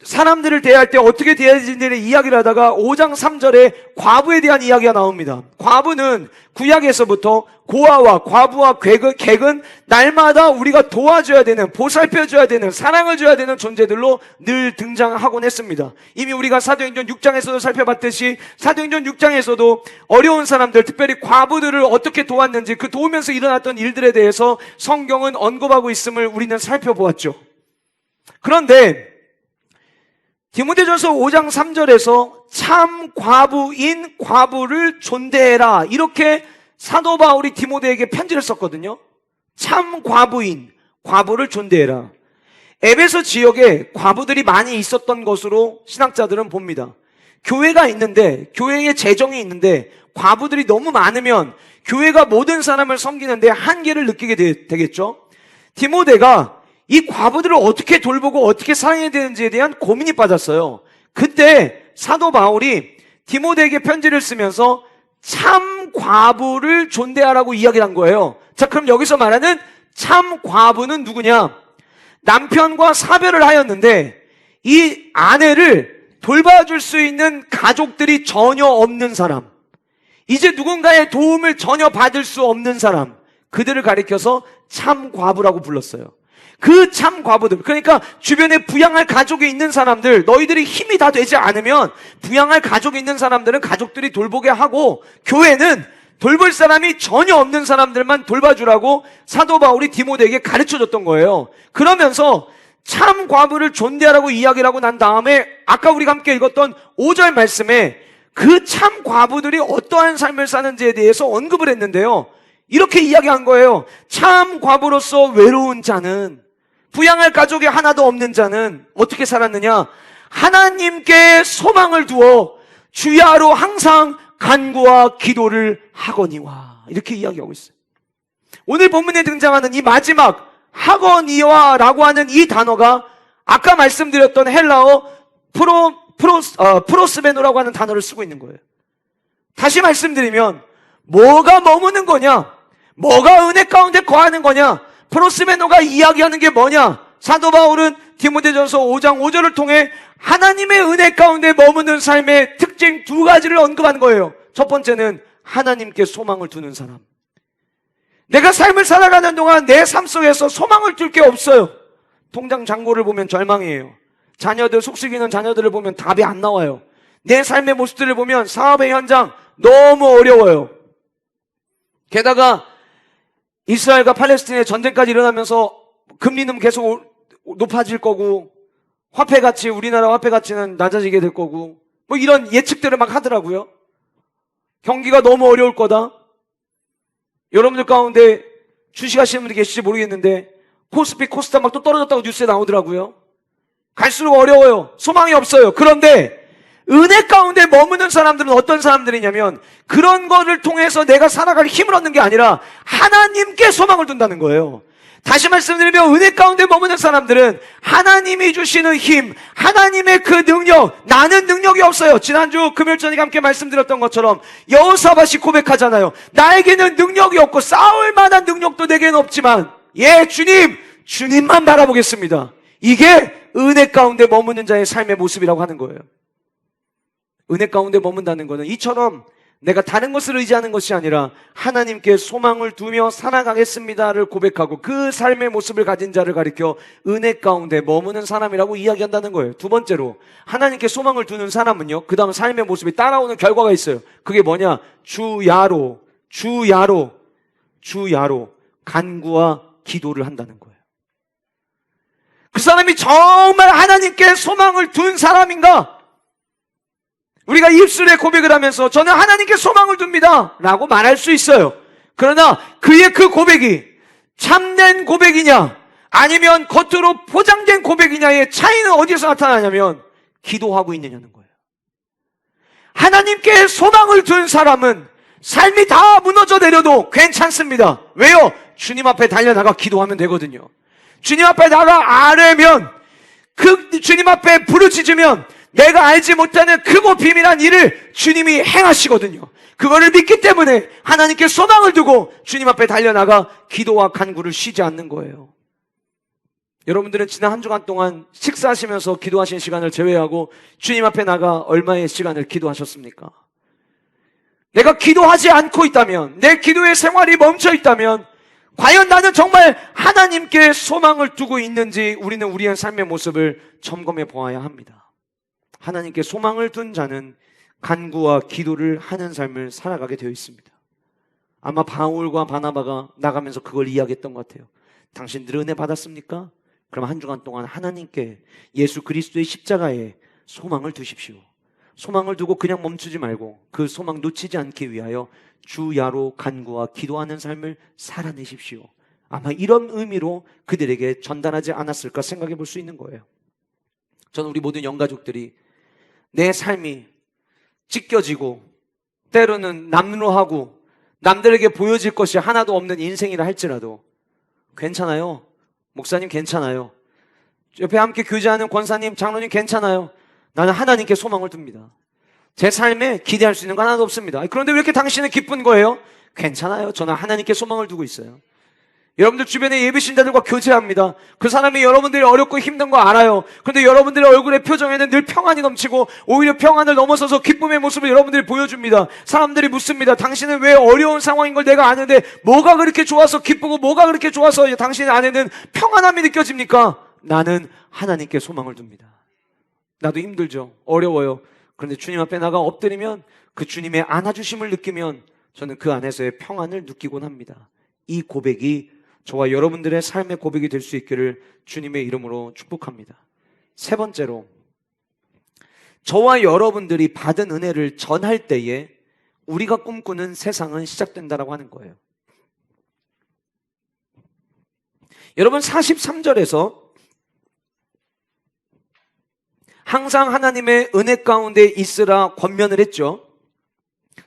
사람들을 대할 때 어떻게 대해야 되는지를 이야기를 하다가 5장 3절에 과부에 대한 이야기가 나옵니다. 과부는 구약에서부터 고아와 과부와 객은 날마다 우리가 도와줘야 되는, 보살펴줘야 되는, 사랑을 줘야 되는 존재들로 늘 등장하곤 했습니다. 이미 우리가 사도행전 6장에서도 살펴봤듯이 사도행전 6장에서도 어려운 사람들, 특별히 과부들을 어떻게 도왔는지 그 도우면서 일어났던 일들에 대해서 성경은 언급하고 있음을 우리는 살펴보았죠. 그런데 디모데전서 5장 3절에서 참 과부인 과부를 존대해라 이렇게 사도 바울이 디모데에게 편지를 썼거든요. 참 과부인 과부를 존대해라. 에베소 지역에 과부들이 많이 있었던 것으로 신학자들은 봅니다. 교회가 있는데 교회에 재정이 있는데 과부들이 너무 많으면 교회가 모든 사람을 섬기는데 한계를 느끼게 되겠죠. 디모데가 이 과부들을 어떻게 돌보고 어떻게 사랑해야 되는지에 대한 고민이 빠졌어요. 그때 사도 바울이 디모데에게 편지를 쓰면서 참 과부를 존대하라고 이야기를 한 거예요. 자, 그럼 여기서 말하는 참 과부는 누구냐? 남편과 사별을 하였는데 이 아내를 돌봐줄 수 있는 가족들이 전혀 없는 사람, 이제 누군가의 도움을 전혀 받을 수 없는 사람, 그들을 가리켜서 참 과부라고 불렀어요. 그 참 과부들, 그러니까 주변에 부양할 가족이 있는 사람들, 너희들이 힘이 다 되지 않으면 부양할 가족이 있는 사람들은 가족들이 돌보게 하고, 교회는 돌볼 사람이 전혀 없는 사람들만 돌봐주라고 사도 바울이 디모데에게 가르쳐줬던 거예요. 그러면서 참 과부를 존대하라고 이야기를 하고 난 다음에 아까 우리가 함께 읽었던 5절 말씀에 그 참 과부들이 어떠한 삶을 사는지에 대해서 언급을 했는데요, 이렇게 이야기한 거예요. 참 과부로서 외로운 자는, 부양할 가족이 하나도 없는 자는 어떻게 살았느냐? 하나님께 소망을 두어 주야로 항상 간구와 기도를 하거니와, 이렇게 이야기하고 있어요. 오늘 본문에 등장하는 이 마지막 하거니와라고 하는 이 단어가 아까 말씀드렸던 헬라어 프로스베노라고 하는 단어를 쓰고 있는 거예요. 다시 말씀드리면 뭐가 머무는 거냐? 뭐가 은혜 가운데 거하는 거냐? 프로스베노가 이야기하는 게 뭐냐? 사도 바울은 디모데전서 5장 5절을 통해 하나님의 은혜 가운데 머무는 삶의 특징 두 가지를 언급한 거예요. 첫 번째는 하나님께 소망을 두는 사람. 내가 삶을 살아가는 동안 내 삶 속에서 소망을 둘 게 없어요. 통장 잔고를 보면 절망이에요. 자녀들, 속썩이는 자녀들을 보면 답이 안 나와요. 내 삶의 모습들을 보면 사업의 현장 너무 어려워요. 게다가 이스라엘과 팔레스타인의 전쟁까지 일어나면서 금리는 계속 높아질 거고, 화폐 가치, 우리나라 화폐 가치는 낮아지게 될 거고, 뭐 이런 예측들을 막 하더라고요. 경기가 너무 어려울 거다. 여러분들 가운데 주식하시는 분들 계실지 모르겠는데 코스피, 코스닥 막 또 떨어졌다고 뉴스에 나오더라고요. 갈수록 어려워요. 소망이 없어요. 그런데 은혜 가운데 머무는 사람들은 어떤 사람들이냐면 그런 거를 통해서 내가 살아갈 힘을 얻는 게 아니라 하나님께 소망을 둔다는 거예요. 다시 말씀드리면 은혜 가운데 머무는 사람들은 하나님이 주시는 힘, 하나님의 그 능력, 나는 능력이 없어요. 지난주 금요일 저녁에 함께 말씀드렸던 것처럼 여호사밧이 고백하잖아요. 나에게는 능력이 없고 싸울 만한 능력도 내게는 없지만 주님만 바라보겠습니다. 이게 은혜 가운데 머무는 자의 삶의 모습이라고 하는 거예요. 은혜 가운데 머문다는 것은 이처럼 내가 다른 것을 의지하는 것이 아니라 하나님께 소망을 두며 살아가겠습니다를 고백하고 그 삶의 모습을 가진 자를 가리켜 은혜 가운데 머무는 사람이라고 이야기한다는 거예요. 두 번째로 하나님께 소망을 두는 사람은요, 그 다음 삶의 모습이 따라오는 결과가 있어요. 그게 뭐냐? 주야로 간구와 기도를 한다는 거예요. 그 사람이 정말 하나님께 소망을 둔 사람인가? 우리가 입술에 고백을 하면서 저는 하나님께 소망을 둡니다 라고 말할 수 있어요. 그러나 그의 그 고백이 참된 고백이냐 아니면 겉으로 포장된 고백이냐의 차이는 어디서 나타나냐면 기도하고 있느냐는 거예요. 하나님께 소망을 둔 사람은 삶이 다 무너져 내려도 괜찮습니다. 왜요? 주님 앞에 달려나가 기도하면 되거든요. 주님 앞에 나가 아뢰면, 그 주님 앞에 부르짖으면 내가 알지 못하는 크고 비밀한 일을 주님이 행하시거든요. 그거를 믿기 때문에 하나님께 소망을 두고 주님 앞에 달려나가 기도와 간구를 쉬지 않는 거예요. 여러분들은 지난 한 주간 동안 식사하시면서 기도하신 시간을 제외하고 주님 앞에 나가 얼마의 시간을 기도하셨습니까? 내가 기도하지 않고 있다면, 내 기도의 생활이 멈춰 있다면 과연 나는 정말 하나님께 소망을 두고 있는지 우리는 우리의 삶의 모습을 점검해 보아야 합니다. 하나님께 소망을 둔 자는 간구와 기도를 하는 삶을 살아가게 되어 있습니다. 아마 바울과 바나바가 나가면서 그걸 이야기했던 것 같아요. 당신들 은혜 받았습니까? 그럼 한 주간 동안 하나님께 예수 그리스도의 십자가에 소망을 두십시오. 소망을 두고 그냥 멈추지 말고 그 소망 놓치지 않기 위하여 주야로 간구와 기도하는 삶을 살아내십시오. 아마 이런 의미로 그들에게 전달하지 않았을까 생각해 볼 수 있는 거예요. 저는 우리 모든 영가족들이 내 삶이 찢겨지고 때로는 남루하고 남들에게 보여질 것이 하나도 없는 인생이라 할지라도 괜찮아요. 목사님 괜찮아요. 옆에 함께 교제하는 권사님, 장로님 괜찮아요. 나는 하나님께 소망을 둡니다. 제 삶에 기대할 수 있는 거 하나도 없습니다. 그런데 왜 이렇게 당신은 기쁜 거예요? 괜찮아요. 저는 하나님께 소망을 두고 있어요. 여러분들 주변에 예비신자들과 교제합니다. 그 사람이 여러분들이 어렵고 힘든 거 알아요. 그런데 여러분들의 얼굴의 표정에는 늘 평안이 넘치고 오히려 평안을 넘어서서 기쁨의 모습을 여러분들이 보여줍니다. 사람들이 묻습니다. 당신은 왜 어려운 상황인 걸 내가 아는데 뭐가 그렇게 좋아서 기쁘고 뭐가 그렇게 좋아서 당신 안에는 평안함이 느껴집니까? 나는 하나님께 소망을 둡니다. 나도 힘들죠. 어려워요. 그런데 주님 앞에 나가 엎드리면 그 주님의 안아주심을 느끼면 저는 그 안에서의 평안을 느끼곤 합니다. 이 고백이 저와 여러분들의 삶의 고백이 될 수 있기를 주님의 이름으로 축복합니다. 세 번째로, 저와 여러분들이 받은 은혜를 전할 때에 우리가 꿈꾸는 세상은 시작된다라고 하는 거예요. 여러분 43절에서 항상 하나님의 은혜 가운데 있으라 권면을 했죠.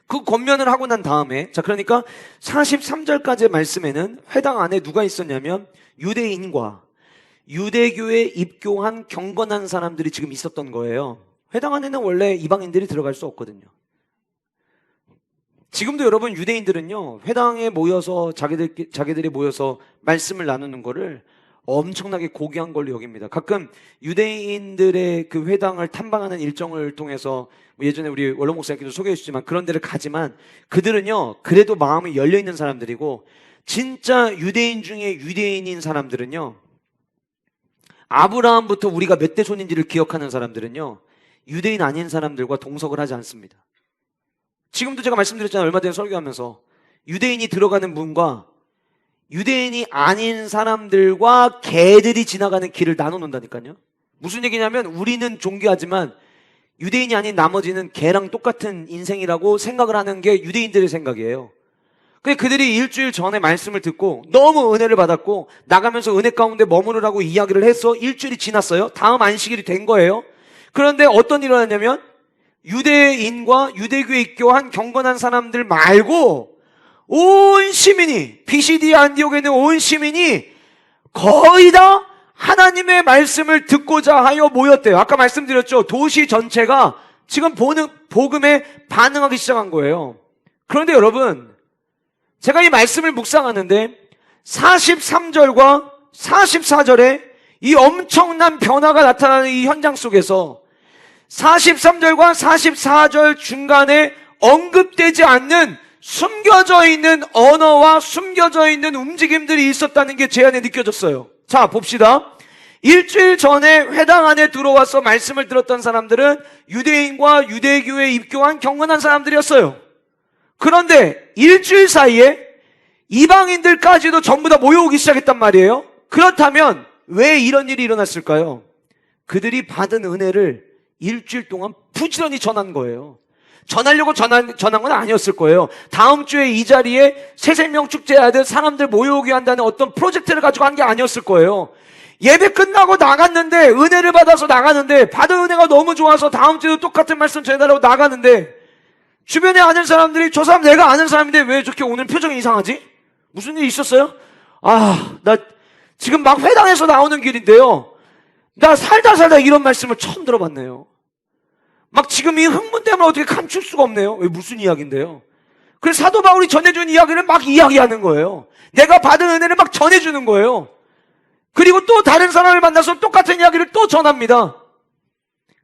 그 권면을 하고 난 다음에, 자, 그러니까 43절까지의 말씀에는 회당 안에 누가 있었냐면 유대인과 유대교에 입교한 경건한 사람들이 지금 있었던 거예요. 회당 안에는 원래 이방인들이 들어갈 수 없거든요. 지금도 여러분 유대인들은요, 회당에 모여서 자기들이 모여서 말씀을 나누는 거를 엄청나게 고귀한 걸로 여깁니다. 가끔 유대인들의 그 회당을 탐방하는 일정을 통해서 예전에 우리 원로 목사님께도 소개해 주시지만 그런 데를 가지만 그들은요, 그래도 마음이 열려있는 사람들이고 진짜 유대인 중에 유대인인 사람들은요, 아브라함부터 우리가 몇 대 손인지를 기억하는 사람들은요, 유대인 아닌 사람들과 동석을 하지 않습니다. 지금도 제가 말씀드렸잖아요. 얼마 전에 설교하면서 유대인이 들어가는 문과 유대인이 아닌 사람들과 개들이 지나가는 길을 나눠 놓는다니까요. 무슨 얘기냐면 우리는 존귀하지만 유대인이 아닌 나머지는 개랑 똑같은 인생이라고 생각을 하는 게 유대인들의 생각이에요. 근데 그들이 일주일 전에 말씀을 듣고 너무 은혜를 받았고 나가면서 은혜 가운데 머무르라고 이야기를 해서 일주일이 지났어요. 다음 안식일이 된 거예요. 그런데 어떤 일이 일어났냐면 유대인과 유대교에 입교한 경건한 사람들 말고 온 시민이, 피시디아 안디옥에 있는 온 시민이 거의 다 하나님의 말씀을 듣고자 하여 모였대요. 아까 말씀드렸죠. 도시 전체가 지금 복음에 반응하기 시작한 거예요. 그런데 여러분, 제가 이 말씀을 묵상하는데 43절과 44절에 이 엄청난 변화가 나타나는 이 현장 속에서 43절과 44절 중간에 언급되지 않는 숨겨져 있는 언어와 숨겨져 있는 움직임들이 있었다는 게 제 안에 느껴졌어요. 자, 봅시다. 일주일 전에 회당 안에 들어와서 말씀을 들었던 사람들은 유대인과 유대교에 입교한 경건한 사람들이었어요. 그런데 일주일 사이에 이방인들까지도 전부 다 모여오기 시작했단 말이에요. 그렇다면 왜 이런 일이 일어났을까요? 그들이 받은 은혜를 일주일 동안 부지런히 전한 거예요. 전하려고 전한 건 아니었을 거예요. 다음 주에 이 자리에 새생명 축제하듯 사람들 모여오게 한다는 어떤 프로젝트를 가지고 한 게 아니었을 거예요. 예배 끝나고 나갔는데, 은혜를 받아서 나가는데, 받은 은혜가 너무 좋아서 다음 주에도 똑같은 말씀 전해달라고 나가는데, 주변에 아는 사람들이 저 사람 내가 아는 사람인데 왜 저렇게 오늘 표정이 이상하지? 무슨 일 있었어요? 나 지금 막 회당에서 나오는 길인데요, 나 살다 이런 말씀을 처음 들어봤네요. 막 지금 이 흥분 때문에 어떻게 감출 수가 없네요. 왜, 무슨 이야기인데요? 그래서 사도 바울이 전해준 이야기를 막 이야기하는 거예요. 내가 받은 은혜를 막 전해주는 거예요. 그리고 또 다른 사람을 만나서 똑같은 이야기를 또 전합니다.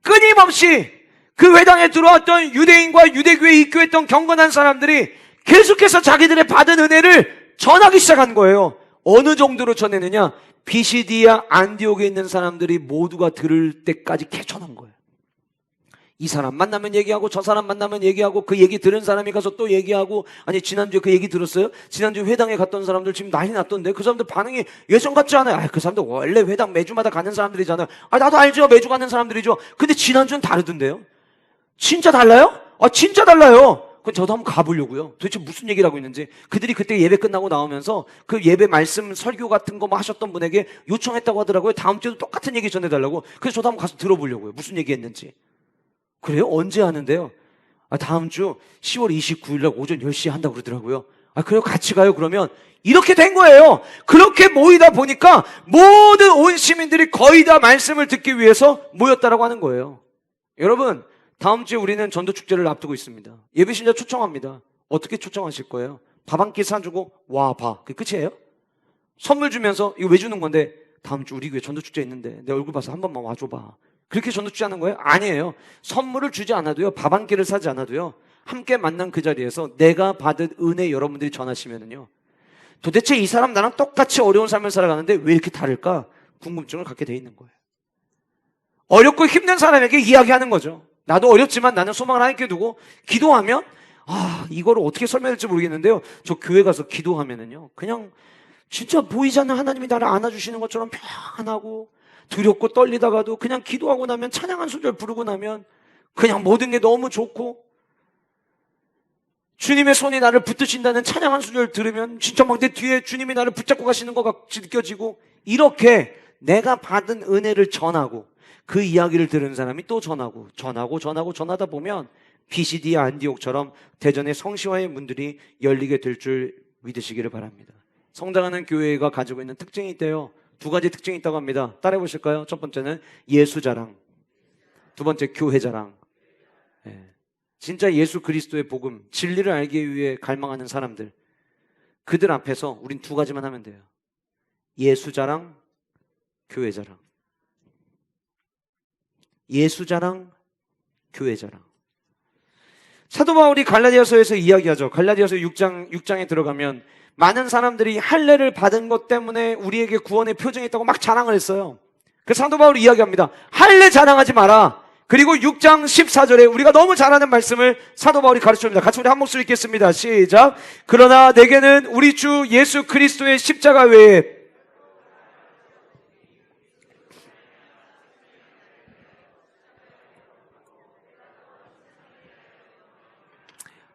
끊임없이 그 회당에 들어왔던 유대인과 유대교에 입교했던 경건한 사람들이 계속해서 자기들의 받은 은혜를 전하기 시작한 거예요. 어느 정도로 전했느냐? 비시디아 안디옥에 있는 사람들이 모두가 들을 때까지 개천한 거예요. 이 사람 만나면 얘기하고 저 사람 만나면 얘기하고 그 얘기 들은 사람이 가서 또 얘기하고, 아니 지난주에 그 얘기 들었어요? 지난주에 회당에 갔던 사람들 지금 난리 났던데 그 사람들 반응이 예전 같지 않아요. 그 사람들 원래 회당 매주마다 가는 사람들이잖아요. 나도 알죠. 매주 가는 사람들이죠. 근데 지난주는 다르던데요. 진짜 달라요? 진짜 달라요. 그럼 저도 한번 가보려고요. 도대체 무슨 얘기를 하고 있는지. 그들이 그때 예배 끝나고 나오면서 그 예배 말씀 설교 같은 거 뭐 하셨던 분에게 요청했다고 하더라고요. 다음 주에도 똑같은 얘기 전해달라고. 그래서 저도 한번 가서 들어보려고요. 무슨 얘기 했는지. 그래요? 언제 하는데요? 다음 주 10월 29일 날 오전 10시에 한다고 그러더라고요. 그래요? 같이 가요? 그러면 이렇게 된 거예요. 그렇게 모이다 보니까 모든 온 시민들이 거의 다 말씀을 듣기 위해서 모였다라고 하는 거예요. 여러분, 다음 주에 우리는 전도축제를 앞두고 있습니다. 예배신자 초청합니다. 어떻게 초청하실 거예요? 밥 한 끼 사주고 와 봐. 그게 끝이에요? 선물 주면서 이거 왜 주는 건데? 다음 주 우리 교회 전도축제 있는데 내 얼굴 봐서 한 번만 와줘봐. 그렇게 전도축제 하는 거예요? 아니에요. 선물을 주지 않아도요, 밥 한 끼를 사지 않아도요, 함께 만난 그 자리에서 내가 받은 은혜 여러분들이 전하시면은요, 도대체 이 사람 나랑 똑같이 어려운 삶을 살아가는데 왜 이렇게 다를까? 궁금증을 갖게 돼 있는 거예요. 어렵고 힘든 사람에게 이야기하는 거죠. 나도 어렵지만 나는 소망을 하나님께 두고 기도하면, 이거를 어떻게 설명할지 모르겠는데요, 저 교회 가서 기도하면은요, 그냥 진짜 보이지 않는 하나님이 나를 안아주시는 것처럼 평안하고, 두렵고 떨리다가도 그냥 기도하고 나면, 찬양 한 소절 부르고 나면 그냥 모든 게 너무 좋고, 주님의 손이 나를 붙드신다는 찬양 한 소절 들으면 진짜 막 내 뒤에 주님이 나를 붙잡고 가시는 것 같이 느껴지고, 이렇게 내가 받은 은혜를 전하고 그 이야기를 들은 사람이 또 전하고 전하다 보면 비시디아 안디옥처럼 대전의 성시화의 문들이 열리게 될 줄 믿으시기를 바랍니다. 성장하는 교회가 가지고 있는 특징이 있대요. 두 가지 특징이 있다고 합니다. 따라해 보실까요? 첫 번째는 예수 자랑, 두 번째 교회 자랑. 진짜 예수 그리스도의 복음, 진리를 알기 위해 갈망하는 사람들, 그들 앞에서 우린 두 가지만 하면 돼요. 예수 자랑, 교회 자랑. 예수 자랑, 교회 자랑. 사도 바울이 갈라디아서에서 이야기하죠. 갈라디아서 6장에 들어가면 많은 사람들이 할례를 받은 것 때문에 우리에게 구원의 표정이 있다고 막 자랑을 했어요. 그래서 사도 바울이 이야기합니다. 할례 자랑하지 마라. 그리고 6장 14절에 우리가 너무 잘 아는 말씀을 사도 바울이 가르쳐줍니다. 같이 우리 한 목소리 읽겠습니다. 시작. 그러나 내게는 우리 주 예수 그리스도의 십자가 외에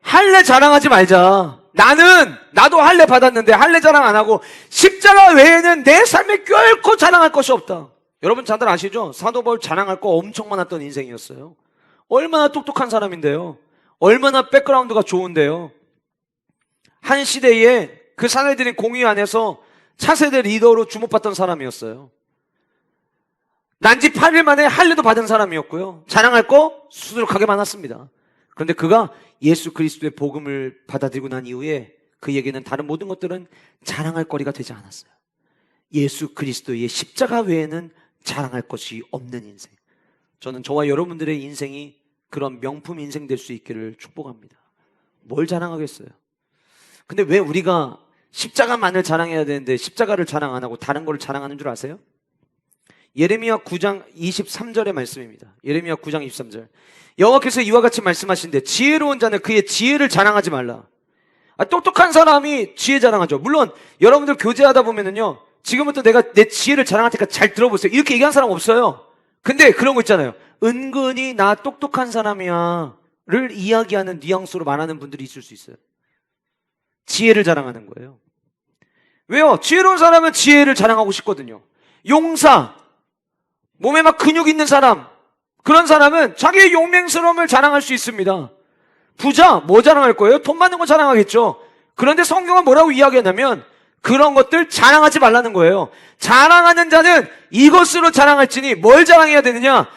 할례 자랑하지 말자. 나도 할례 받았는데 할례 자랑 안 하고 십자가 외에는 내 삶에 결코 자랑할 것이 없다. 여러분 다들 아시죠? 사도 바울 자랑할 거 엄청 많았던 인생이었어요. 얼마나 똑똑한 사람인데요. 얼마나 백그라운드가 좋은데요. 한 시대에 그 사내들인 공의 안에서 차세대 리더로 주목받던 사람이었어요. 난지 8일 만에 할례도 받은 사람이었고요. 자랑할 거 수두룩하게 많았습니다. 그런데 그가 예수 그리스도의 복음을 받아들이고 난 이후에 그에게는 다른 모든 것들은 자랑할 거리가 되지 않았어요. 예수 그리스도의 십자가 외에는 자랑할 것이 없는 인생. 저는 저와 여러분들의 인생이 그런 명품 인생 될 수 있기를 축복합니다. 뭘 자랑하겠어요? 근데 왜 우리가 십자가만을 자랑해야 되는데 십자가를 자랑 안 하고 다른 걸 자랑하는 줄 아세요? 예레미야 9장 23절의 말씀입니다. 예레미야 9장 23절. 여호와께서 이와 같이 말씀하신대 지혜로운 자는 그의 지혜를 자랑하지 말라. 똑똑한 사람이 지혜 자랑하죠. 물론 여러분들 교제하다 보면은요, 지금부터 내가 내 지혜를 자랑할 테니까 잘 들어보세요, 이렇게 얘기한 사람 없어요. 근데 그런 거 있잖아요. 은근히 나 똑똑한 사람이야 를 이야기하는 뉘앙스로 말하는 분들이 있을 수 있어요. 지혜를 자랑하는 거예요. 왜요? 지혜로운 사람은 지혜를 자랑하고 싶거든요. 용사, 몸에 막 근육 있는 사람, 그런 사람은 자기의 용맹스러움을 자랑할 수 있습니다. 부자, 뭐 자랑할 거예요? 돈 많은 거 자랑하겠죠. 그런데 성경은 뭐라고 이야기하냐면 그런 것들 자랑하지 말라는 거예요. 자랑하는 자는 이것으로 자랑할지니. 뭘 자랑해야 되느냐?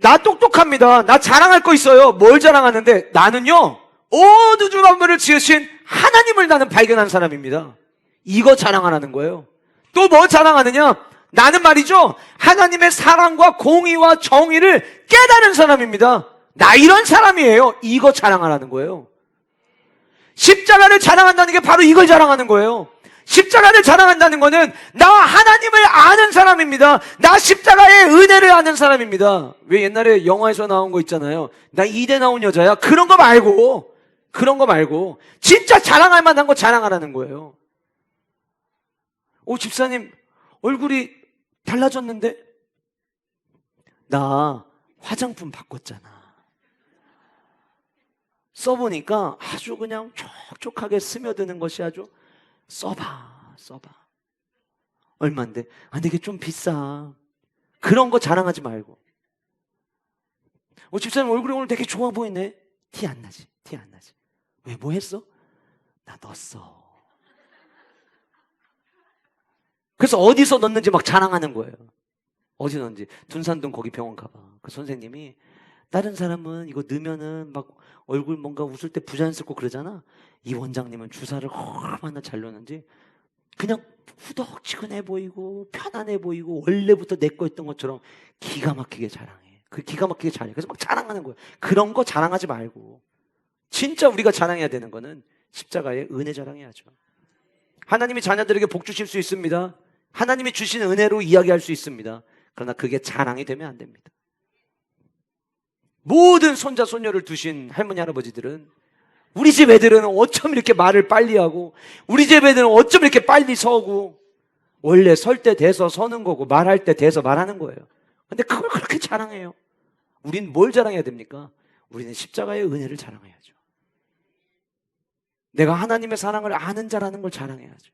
나 똑똑합니다. 나 자랑할 거 있어요. 뭘 자랑하는데? 나는요, 온 우주 만물을 지으신 하나님을 나는 발견한 사람입니다. 이거 자랑하라는 거예요. 또 뭐 자랑하느냐? 나는 말이죠, 하나님의 사랑과 공의와 정의를 깨달은 사람입니다. 나 이런 사람이에요. 이거 자랑하라는 거예요. 십자가를 자랑한다는 게 바로 이걸 자랑하는 거예요. 십자가를 자랑한다는 거는 나 하나님을 아는 사람입니다. 나 십자가의 은혜를 아는 사람입니다. 왜 옛날에 영화에서 나온 거 있잖아요. 나 이대 나온 여자야. 그런 거 말고 진짜 자랑할 만한 거 자랑하라는 거예요. 집사님 얼굴이 달라졌는데? 나 화장품 바꿨잖아. 써보니까 아주 그냥 촉촉하게 스며드는 것이 아주. 써봐. 얼만데? 근데 이게 좀 비싸. 그런 거 자랑하지 말고. 집사님 얼굴이 오늘 되게 좋아 보이네. 티 안 나지. 왜, 뭐 했어? 나 넣었어. 그래서 어디서 넣는지 막 자랑하는 거예요. 어디 넣는지. 둔산동 거기 병원 가봐. 그 선생님이, 다른 사람은 이거 넣으면은 막 얼굴 뭔가 웃을 때 부자연스럽고 그러잖아. 이 원장님은 주사를 얼마나 잘 넣는지 그냥 후덕지근해 보이고 편안해 보이고 원래부터 내 거였던 것처럼 기가 막히게 자랑해. 그 기가 막히게 잘해. 그래서 막 자랑하는 거예요. 그런 거 자랑하지 말고 진짜 우리가 자랑해야 되는 거는 십자가의 은혜 자랑해야죠. 하나님이 자녀들에게 복 주실 수 있습니다. 하나님이 주신 은혜로 이야기할 수 있습니다. 그러나 그게 자랑이 되면 안 됩니다. 모든 손자 손녀를 두신 할머니 할아버지들은 우리 집 애들은 어쩜 이렇게 말을 빨리 하고 우리 집 애들은 어쩜 이렇게 빨리 서고 원래 설 때 돼서 서는 거고 말할 때 돼서 말하는 거예요. 근데 그걸 그렇게 자랑해요. 우린 뭘 자랑해야 됩니까? 우리는 십자가의 은혜를 자랑해야죠. 내가 하나님의 사랑을 아는 자라는 걸 자랑해야죠.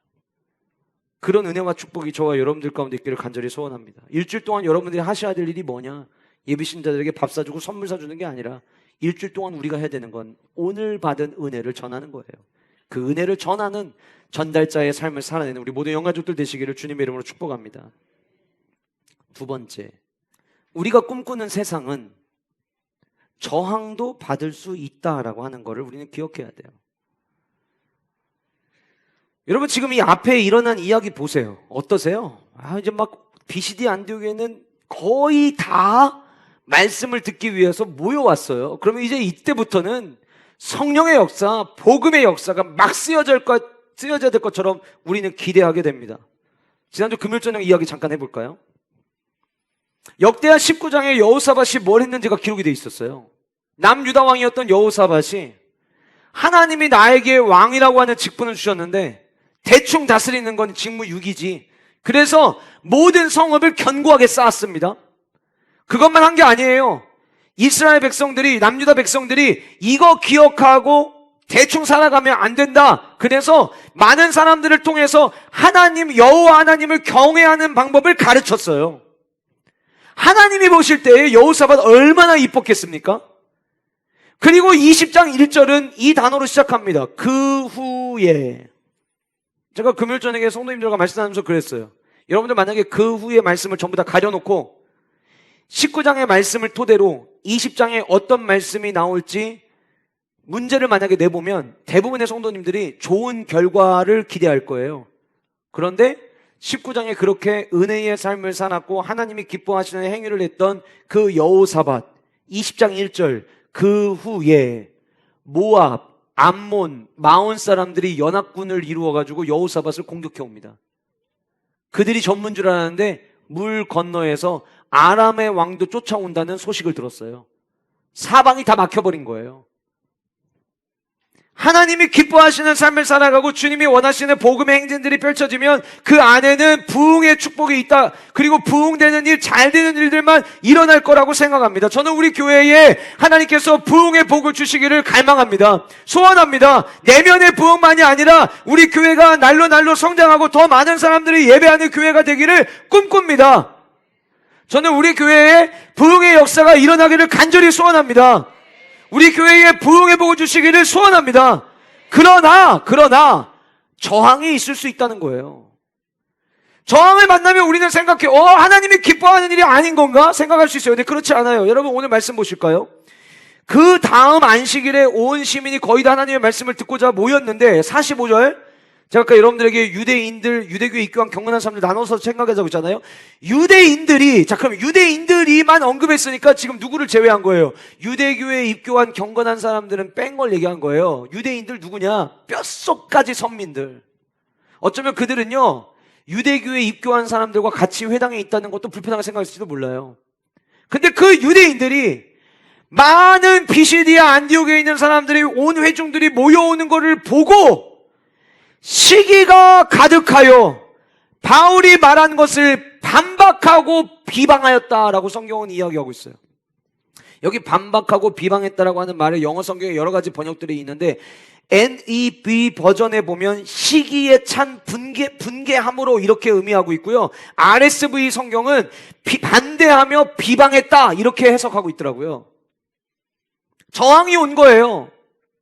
그런 은혜와 축복이 저와 여러분들 가운데 있기를 간절히 소원합니다. 일주일 동안 여러분들이 하셔야 될 일이 뭐냐? 예비신자들에게 밥 사주고 선물 사주는 게 아니라 일주일 동안 우리가 해야 되는 건 오늘 받은 은혜를 전하는 거예요. 그 은혜를 전하는 전달자의 삶을 살아내는 우리 모든 영가족들 되시기를 주님의 이름으로 축복합니다. 두 번째, 우리가 꿈꾸는 세상은 저항도 받을 수 있다라고 하는 것을 우리는 기억해야 돼요. 여러분 지금 이 앞에 일어난 이야기 보세요. 어떠세요? 이제 막 BCD 안디옥에는 거의 다 말씀을 듣기 위해서 모여왔어요. 그러면 이제 이때부터는 성령의 역사, 복음의 역사가 막 쓰여져야 될 것처럼 우리는 기대하게 됩니다. 지난주 금요일 저녁 이야기 잠깐 해볼까요? 역대하 19장에 여호사밧이 뭘 했는지가 기록이 되어 있었어요. 남유다 왕이었던 여호사밧이 하나님이 나에게 왕이라고 하는 직분을 주셨는데 대충 다스리는 건 직무유기지. 그래서 모든 성읍을 견고하게 쌓았습니다. 그것만 한 게 아니에요. 이스라엘 백성들이, 남유다 백성들이 이거 기억하고 대충 살아가면 안 된다. 그래서 많은 사람들을 통해서 하나님, 여호와 하나님을 경외하는 방법을 가르쳤어요. 하나님이 보실 때 여호사밧 얼마나 이뻤겠습니까? 그리고 20장 1절은 이 단어로 시작합니다. 그 후에. 제가 금요일 저녁에 성도님들과 말씀하면서 그랬어요. 여러분들 만약에 그 후에 말씀을 전부 다 가려놓고 19장의 말씀을 토대로 20장에 어떤 말씀이 나올지 문제를 만약에 내보면 대부분의 성도님들이 좋은 결과를 기대할 거예요. 그런데 19장에 그렇게 은혜의 삶을 살았고 하나님이 기뻐하시는 행위를 했던 그 여호사밧 20장 1절 그 후에 모압, 암몬, 마온 사람들이 연합군을 이루어가지고 여호사밧을 공격해 옵니다. 그들이 전문 줄 알았는데 물 건너에서 아람의 왕도 쫓아온다는 소식을 들었어요. 사방이 다 막혀버린 거예요. 하나님이 기뻐하시는 삶을 살아가고 주님이 원하시는 복음의 행진들이 펼쳐지면 그 안에는 부흥의 축복이 있다. 그리고 부흥되는 일, 잘 되는 일들만 일어날 거라고 생각합니다. 저는 우리 교회에 하나님께서 부흥의 복을 주시기를 갈망합니다. 소원합니다. 내면의 부흥만이 아니라 우리 교회가 날로 날로 성장하고 더 많은 사람들이 예배하는 교회가 되기를 꿈꿉니다. 저는 우리 교회에 부흥의 역사가 일어나기를 간절히 소원합니다. 우리 교회에 부흥의 복을 주시기를 소원합니다. 그러나 저항이 있을 수 있다는 거예요. 저항을 만나면 우리는 생각해 하나님이 기뻐하는 일이 아닌 건가? 생각할 수 있어요. 근데 그렇지 않아요. 여러분 오늘 말씀 보실까요? 그 다음 안식일에 온 시민이 거의 다 하나님의 말씀을 듣고자 모였는데 45절 제가 아까 여러분들에게 유대인들, 유대교에 입교한 경건한 사람들 나눠서 생각하자고 했잖아요. 유대인들이, 그럼 유대인들이만 언급했으니까 지금 누구를 제외한 거예요? 유대교에 입교한 경건한 사람들은 뺀 걸 얘기한 거예요. 유대인들 누구냐? 뼛속까지 선민들. 어쩌면 그들은요, 유대교에 입교한 사람들과 같이 회당에 있다는 것도 불편하게 생각했을지도 몰라요. 근데 그 유대인들이 많은 비시디아 안디옥에 있는 사람들이 온 회중들이 모여오는 것을 보고 시기가 가득하여 바울이 말한 것을 반박하고 비방하였다라고 성경은 이야기하고 있어요. 여기 반박하고 비방했다라고 하는 말에 영어 성경에 여러 가지 번역들이 있는데 NEB 버전에 보면 시기에 찬 분개함으로 이렇게 의미하고 있고요. RSV 성경은 반대하며 비방했다 이렇게 해석하고 있더라고요. 저항이 온 거예요.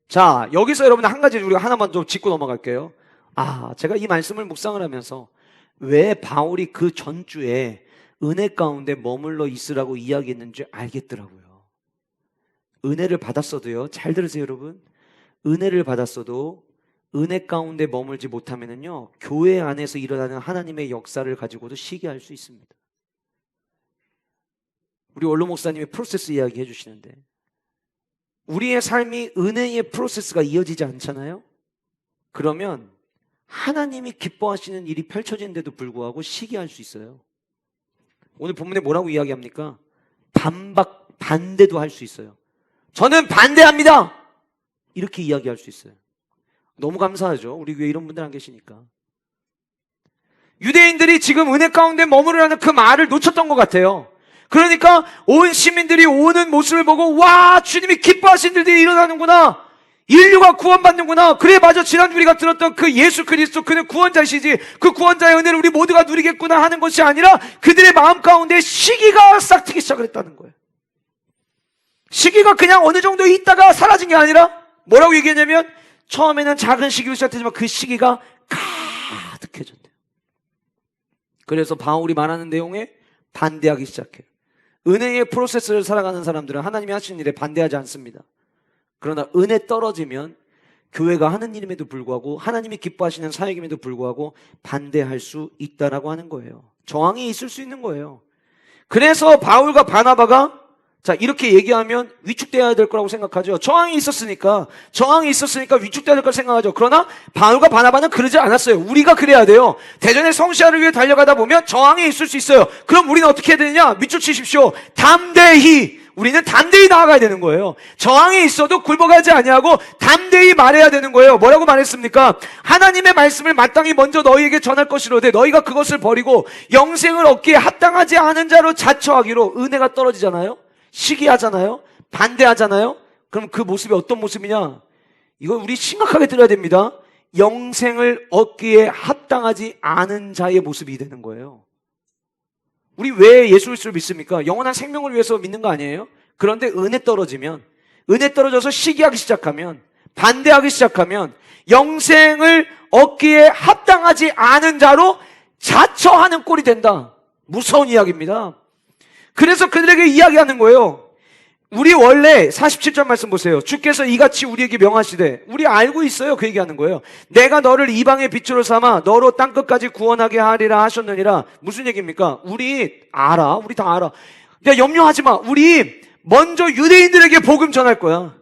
자, 여기서 여러분 한 가지 우리가 하나만 좀 짚고 넘어갈게요. 제가 이 말씀을 묵상을 하면서 왜 바울이 그 전주에 은혜 가운데 머물러 있으라고 이야기했는지 알겠더라고요. 은혜를 받았어도요, 잘 들으세요 여러분, 은혜를 받았어도 은혜 가운데 머물지 못하면은요, 교회 안에서 일어나는 하나님의 역사를 가지고도 시기할 수 있습니다. 우리 원로 목사님이 프로세스 이야기 해주시는데, 우리의 삶이 은혜의 프로세스가 이어지지 않잖아요? 그러면 하나님이 기뻐하시는 일이 펼쳐지는데도 불구하고 시기할 수 있어요. 오늘 본문에 뭐라고 이야기합니까? 반대도 할 수 있어요. 저는 반대합니다! 이렇게 이야기할 수 있어요. 너무 감사하죠. 우리 교회에 이런 분들 안 계시니까. 유대인들이 지금 은혜 가운데 머무르라는 그 말을 놓쳤던 것 같아요. 그러니까 온 시민들이 오는 모습을 보고, 와, 주님이 기뻐하신 일들이 일어나는구나, 인류가 구원받는구나, 그래 맞아, 지난주 우리가 들었던 그 예수 그리스도, 그는 구원자이시지, 그 구원자의 은혜를 우리 모두가 누리겠구나 하는 것이 아니라 그들의 마음 가운데 시기가 싹트기 시작을 했다는 거예요. 시기가 그냥 어느 정도 있다가 사라진 게 아니라 뭐라고 얘기했냐면, 처음에는 작은 시기로 시작되지만 그 시기가 가득해졌대요. 그래서 바울이 말하는 내용에 반대하기 시작해요. 은혜의 프로세스를 살아가는 사람들은 하나님이 하시는 일에 반대하지 않습니다. 그러나 은혜 떨어지면 교회가 하는 일임에도 불구하고, 하나님이 기뻐하시는 사역임에도 불구하고 반대할 수 있다라고 하는 거예요. 저항이 있을 수 있는 거예요. 그래서 바울과 바나바가 이렇게 얘기하면 위축되어야 될 거라고 생각하죠. 저항이 있었으니까 위축되어야 될 거라고 생각하죠. 그러나 바울과 바나바는 그러지 않았어요. 우리가 그래야 돼요. 대전의 성시아를 위해 달려가다 보면 저항이 있을 수 있어요. 그럼 우리는 어떻게 해야 되느냐? 밑줄 치십시오. 우리는 담대히 나아가야 되는 거예요. 저항이 있어도 굴복하지 아니하고 담대히 말해야 되는 거예요. 뭐라고 말했습니까? 하나님의 말씀을 마땅히 먼저 너희에게 전할 것이로되 너희가 그것을 버리고 영생을 얻기에 합당하지 않은 자로 자처하기로. 은혜가 떨어지잖아요. 시기하잖아요. 반대하잖아요. 그럼 그 모습이 어떤 모습이냐? 이거 우리 심각하게 들어야 됩니다. 영생을 얻기에 합당하지 않은 자의 모습이 되는 거예요. 우리 왜 예수 그리스도를 믿습니까? 영원한 생명을 위해서 믿는 거 아니에요? 그런데 은혜 떨어져서 시기하기 시작하면, 반대하기 시작하면 영생을 얻기에 합당하지 않은 자로 자처하는 꼴이 된다. 무서운 이야기입니다. 그래서 그들에게 이야기하는 거예요. 우리 원래 47절 말씀 보세요. 주께서 이같이 우리에게 명하시되, 우리 알고 있어요. 그 얘기하는 거예요. 내가 너를 이방의 빛으로 삼아 너로 땅끝까지 구원하게 하리라 하셨느니라. 무슨 얘기입니까? 우리 다 알아. 야, 염려하지 마. 우리 먼저 유대인들에게 복음 전할 거야.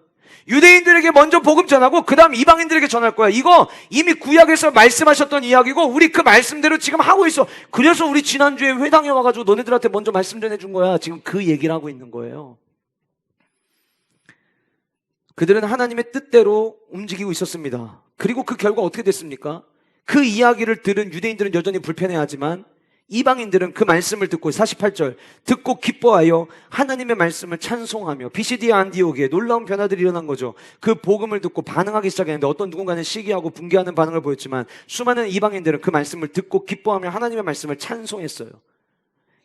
유대인들에게 먼저 복음 전하고 그 다음 이방인들에게 전할 거야. 이거 이미 구약에서 말씀하셨던 이야기고 우리 그 말씀대로 지금 하고 있어. 그래서 우리 지난주에 회당에 와가지고 너네들한테 먼저 말씀 전해준 거야. 지금 그 얘기를 하고 있는 거예요. 그들은 하나님의 뜻대로 움직이고 있었습니다. 그리고 그 결과 어떻게 됐습니까? 그 이야기를 들은 유대인들은 여전히 불편해하지만 이방인들은 그 말씀을 듣고, 48절, 듣고 기뻐하여 하나님의 말씀을 찬송하며, 비시디아 안디옥에 놀라운 변화들이 일어난 거죠. 그 복음을 듣고 반응하기 시작했는데 어떤 누군가는 시기하고 붕괴하는 반응을 보였지만 수많은 이방인들은 그 말씀을 듣고 기뻐하며 하나님의 말씀을 찬송했어요.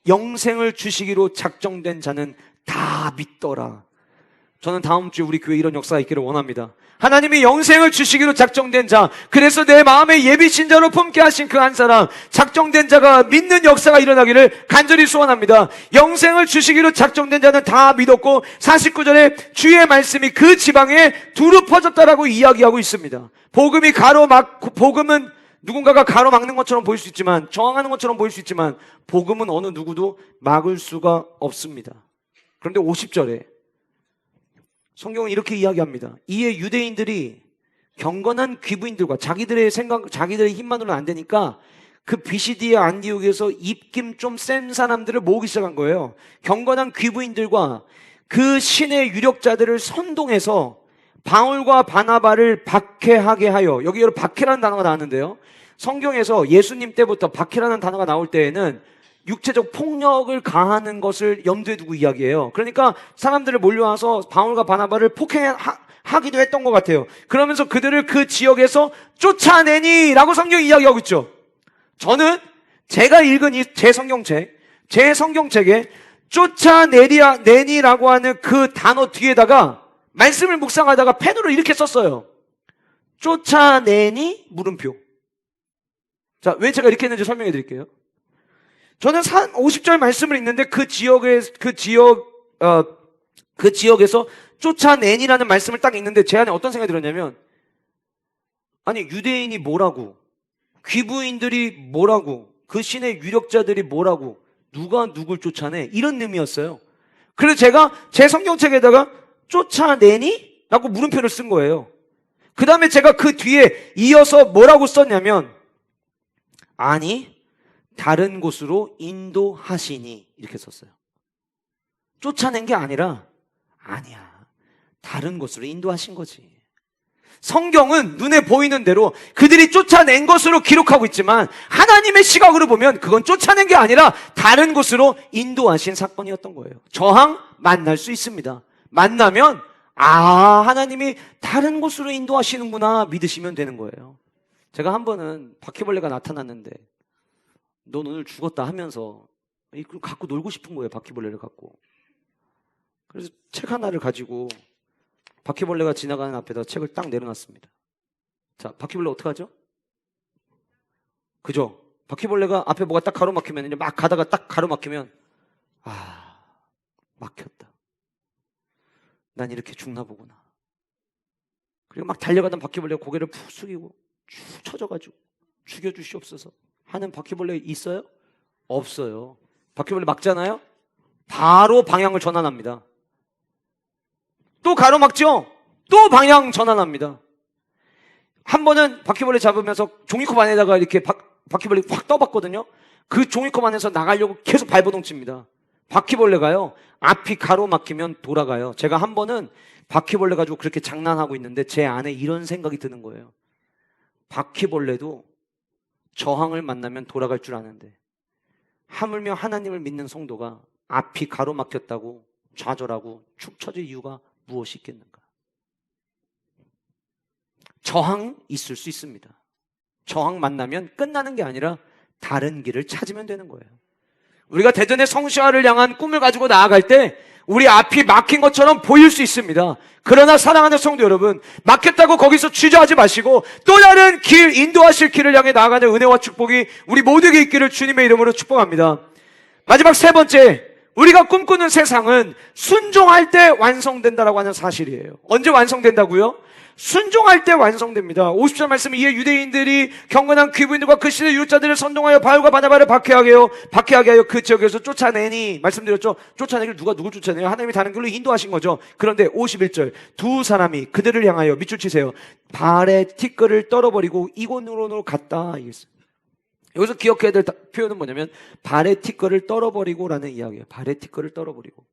영생을 주시기로 작정된 자는 다 믿더라. 저는 다음 주에 우리 교회에 이런 역사가 있기를 원합니다. 하나님이 영생을 주시기로 작정된 자, 그래서 내 마음에 예비신 자로 품게 하신 그 한 사람, 작정된 자가 믿는 역사가 일어나기를 간절히 소원합니다. 영생을 주시기로 작정된 자는 다 믿었고, 49절에 주의 말씀이 그 지방에 두루 퍼졌다라고 이야기하고 있습니다. 복음은 누군가가 가로막는 것처럼 보일 수 있지만, 저항하는 것처럼 보일 수 있지만, 복음은 어느 누구도 막을 수가 없습니다. 그런데 50절에 성경은 이렇게 이야기합니다. 이에 유대인들이 경건한 귀부인들과 자기들의 힘만으로는 안 되니까 그 비시디아 안디옥에서 입김 좀 센 사람들을 모으기 시작한 거예요. 경건한 귀부인들과 그 신의 유력자들을 선동해서 바울과 바나바를 박해하게 하여, 여기 박해라는 단어가 나왔는데요. 성경에서 예수님 때부터 박해라는 단어가 나올 때에는 육체적 폭력을 가하는 것을 염두에 두고 이야기해요. 그러니까 사람들을 몰려와서 바울과 바나바를 폭행하기도 했던 것 같아요. 그러면서 그들을 그 지역에서 쫓아내니 라고 성경이 이야기하고 있죠. 저는 제가 읽은 제 성경책에 쫓아내니라고 하는 그 단어 뒤에다가 말씀을 묵상하다가 펜으로 이렇게 썼어요. 쫓아내니 물음표. 자, 왜 제가 이렇게 했는지 설명해 드릴게요. 저는 50절 말씀을 읽는데 그 지역에서 쫓아내니라는 말씀을 딱 읽는데 제 안에 어떤 생각이 들었냐면, 아니 유대인이 뭐라고, 귀부인들이 뭐라고, 그 신의 유력자들이 뭐라고, 누가 누굴 쫓아내, 이런 의미였어요. 그래서 제가 제 성경책에다가 쫓아내니? 라고 물음표를 쓴 거예요. 그 다음에 제가 그 뒤에 이어서 뭐라고 썼냐면, 아니 다른 곳으로 인도하시니, 이렇게 썼어요. 쫓아낸 게 아니라 아니야, 다른 곳으로 인도하신 거지. 성경은 눈에 보이는 대로 그들이 쫓아낸 것으로 기록하고 있지만 하나님의 시각으로 보면 그건 쫓아낸 게 아니라 다른 곳으로 인도하신 사건이었던 거예요. 저항 만날 수 있습니다. 만나면 하나님이 다른 곳으로 인도하시는구나 믿으시면 되는 거예요. 제가 한 번은 바퀴벌레가 나타났는데 넌 오늘 죽었다 하면서 이걸 갖고 놀고 싶은 거예요. 바퀴벌레를 갖고. 그래서 책 하나를 가지고 바퀴벌레가 지나가는 앞에다 책을 딱 내려놨습니다. 자, 바퀴벌레 어떡하죠? 그죠? 바퀴벌레가 앞에 뭐가 딱 가로막히면, 이제 막 가다가 딱 가로막히면, 막혔다. 난 이렇게 죽나 보구나. 그리고 막 달려가던 바퀴벌레가 고개를 푹 숙이고 쭉 쳐져가지고 죽여주시옵소서 하는 바퀴벌레 있어요? 없어요. 바퀴벌레 막잖아요? 바로 방향을 전환합니다. 또 가로막죠? 또 방향 전환합니다. 한 번은 바퀴벌레 잡으면서 종이컵 안에다가 이렇게 바퀴벌레 확 떠봤거든요. 그 종이컵 안에서 나가려고 계속 발버둥 칩니다. 바퀴벌레가요, 앞이 가로막히면 돌아가요. 제가 한 번은 바퀴벌레 가지고 그렇게 장난하고 있는데 제 안에 이런 생각이 드는 거예요. 바퀴벌레도 저항을 만나면 돌아갈 줄 아는데 하물며 하나님을 믿는 성도가 앞이 가로막혔다고 좌절하고 축 처질 이유가 무엇이 있겠는가? 저항 있을 수 있습니다. 저항 만나면 끝나는 게 아니라 다른 길을 찾으면 되는 거예요. 우리가 대전의 성시화를 향한 꿈을 가지고 나아갈 때 우리 앞이 막힌 것처럼 보일 수 있습니다. 그러나 사랑하는 성도 여러분, 막혔다고 거기서 주저하지 마시고 또 다른 길, 인도하실 길을 향해 나아가는 은혜와 축복이 우리 모두에게 있기를 주님의 이름으로 축복합니다. 마지막 세 번째, 우리가 꿈꾸는 세상은 순종할 때 완성된다라고 하는 사실이에요. 언제 완성된다고요? 순종할 때 완성됩니다. 50절 말씀, 이에 유대인들이 경건한 귀부인들과 그 시대 유력자들을 선동하여 바울과 바나바를 박해하게 하여 그 지역에서 쫓아내니, 말씀드렸죠. 쫓아내길 누가 누굴 쫓아내요? 하나님이 다른 길로 인도하신 거죠. 그런데 51절, 두 사람이 그들을 향하여, 밑줄 치세요, 발에 티끌을 떨어버리고 이곳으로 갔다. 여기서 기억해야 될 표현은 뭐냐면 발에 티끌을 떨어버리고라는 이야기예요. 발에 티끌을 떨어버리고.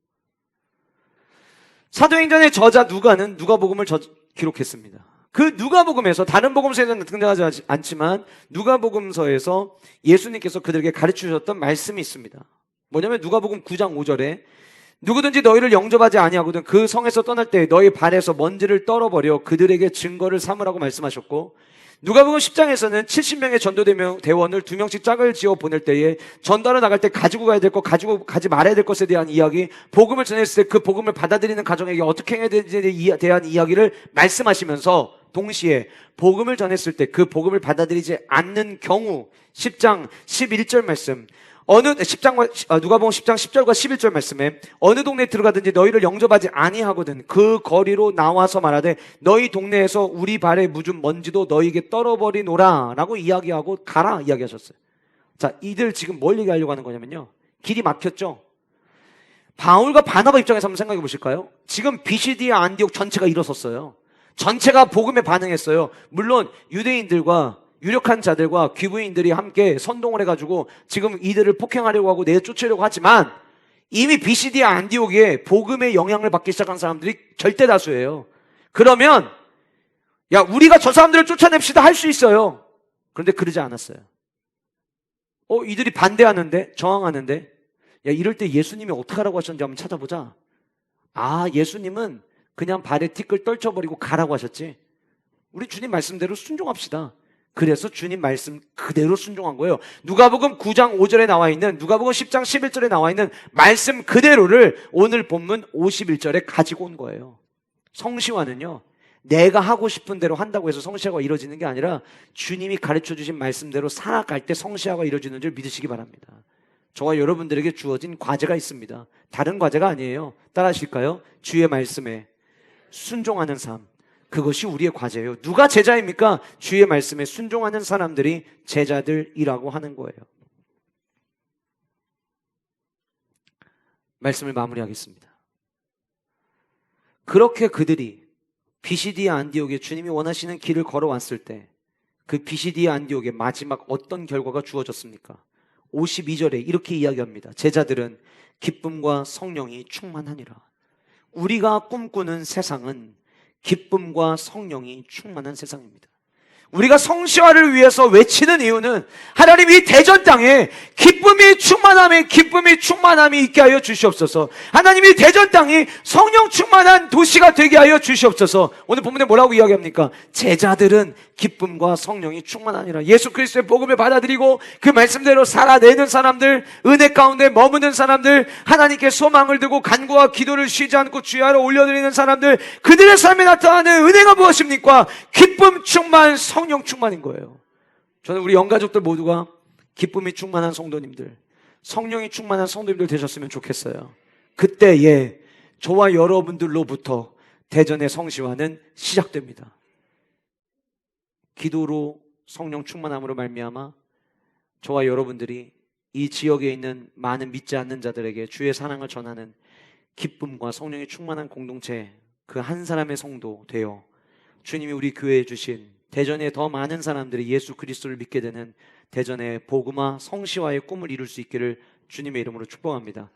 사도행전의 저자 누가는 누가복음을 기록했습니다. 그 누가복음에서, 다른 복음서에는 등장하지 않지만 누가복음서에서 예수님께서 그들에게 가르치셨던 말씀이 있습니다. 뭐냐면 누가복음 9장 5절에 누구든지 너희를 영접하지 아니하거든 그 성에서 떠날 때 너희 발에서 먼지를 떨어버려 그들에게 증거를 삼으라고 말씀하셨고, 누가복음 10장에서는 70명의 전도대원을 2명씩 짝을 지어 보낼 때에 전도하러 나갈 때 가지고 가야 될 것, 가지고 가지 말아야 될 것에 대한 이야기, 복음을 전했을 때 그 복음을 받아들이는 가정에게 어떻게 해야 되는지에 대한 이야기를 말씀하시면서 동시에 복음을 전했을 때 그 복음을 받아들이지 않는 경우 10장 11절 말씀, 누가복음 10장 10절과 11절 말씀에 어느 동네에 들어가든지 너희를 영접하지 아니하거든 그 거리로 나와서 말하되 너희 동네에서 우리 발에 묻은 먼지도 너희에게 떨어버리노라 라고 이야기하고 가라 이야기하셨어요. 자, 이들 지금 뭘 얘기하려고 하는 거냐면요, 길이 막혔죠. 바울과 바나바 입장에서 한번 생각해 보실까요? 지금 비시디아 안디옥 전체가 일어섰어요. 전체가 복음에 반응했어요. 물론 유대인들과 유력한 자들과 귀부인들이 함께 선동을 해가지고 지금 이들을 폭행하려고 하고 내쫓으려고 하지만 이미 비시디아 안디옥에 복음의 영향을 받기 시작한 사람들이 절대 다수예요. 그러면 야, 우리가 저 사람들을 쫓아냅시다 할 수 있어요. 그런데 그러지 않았어요. 이들이 반대하는데, 저항하는데, 야, 이럴 때 예수님이 어떻게 하라고 하셨는지 한번 찾아보자. 예수님은 그냥 발에 티끌 떨쳐버리고 가라고 하셨지. 우리 주님 말씀대로 순종합시다. 그래서 주님 말씀 그대로 순종한 거예요. 누가복음 9장 5절에 나와 있는, 누가복음 10장 11절에 나와 있는 말씀 그대로를 오늘 본문 51절에 가지고 온 거예요. 성시화는요, 내가 하고 싶은 대로 한다고 해서 성시화가 이루어지는 게 아니라 주님이 가르쳐 주신 말씀대로 살아갈 때 성시화가 이루어지는 줄 믿으시기 바랍니다. 저와 여러분들에게 주어진 과제가 있습니다. 다른 과제가 아니에요. 따라 하실까요? 주의 말씀에 순종하는 삶, 그것이 우리의 과제예요. 누가 제자입니까? 주의 말씀에 순종하는 사람들이 제자들이라고 하는 거예요. 말씀을 마무리하겠습니다. 그렇게 그들이 비시디아 안디옥에 주님이 원하시는 길을 걸어왔을 때 그 비시디아 안디옥의 마지막 어떤 결과가 주어졌습니까? 52절에 이렇게 이야기합니다. 제자들은 기쁨과 성령이 충만하니라. 우리가 꿈꾸는 세상은 기쁨과 성령이 충만한 세상입니다. 우리가 성시화를 위해서 외치는 이유는 하나님이 대전 땅에 기쁨이 충만함이 있게 하여 주시옵소서. 하나님이 대전 땅이 성령 충만한 도시가 되게 하여 주시옵소서. 오늘 본문에 뭐라고 이야기합니까? 제자들은 기쁨과 성령이 충만하니라. 예수 그리스도의 복음을 받아들이고 그 말씀대로 살아내는 사람들, 은혜 가운데 머무는 사람들, 하나님께 소망을 두고 간구와 기도를 쉬지 않고 주야로 올려드리는 사람들, 그들의 삶에 나타나는 은혜가 무엇입니까? 기쁨 충만, 성령 충만인 거예요. 저는 우리 영가족들 모두가 기쁨이 충만한 성도님들, 성령이 충만한 성도님들 되셨으면 좋겠어요. 그때에 저와 여러분들로부터 대전의 성시화는 시작됩니다. 기도로 성령 충만함으로 말미암아 저와 여러분들이 이 지역에 있는 많은 믿지 않는 자들에게 주의 사랑을 전하는 기쁨과 성령이 충만한 공동체, 그 한 사람의 성도 되어 주님이 우리 교회에 주신 대전에 더 많은 사람들이 예수 그리스도를 믿게 되는 대전의 복음화 성시화의 꿈을 이룰 수 있기를 주님의 이름으로 축복합니다.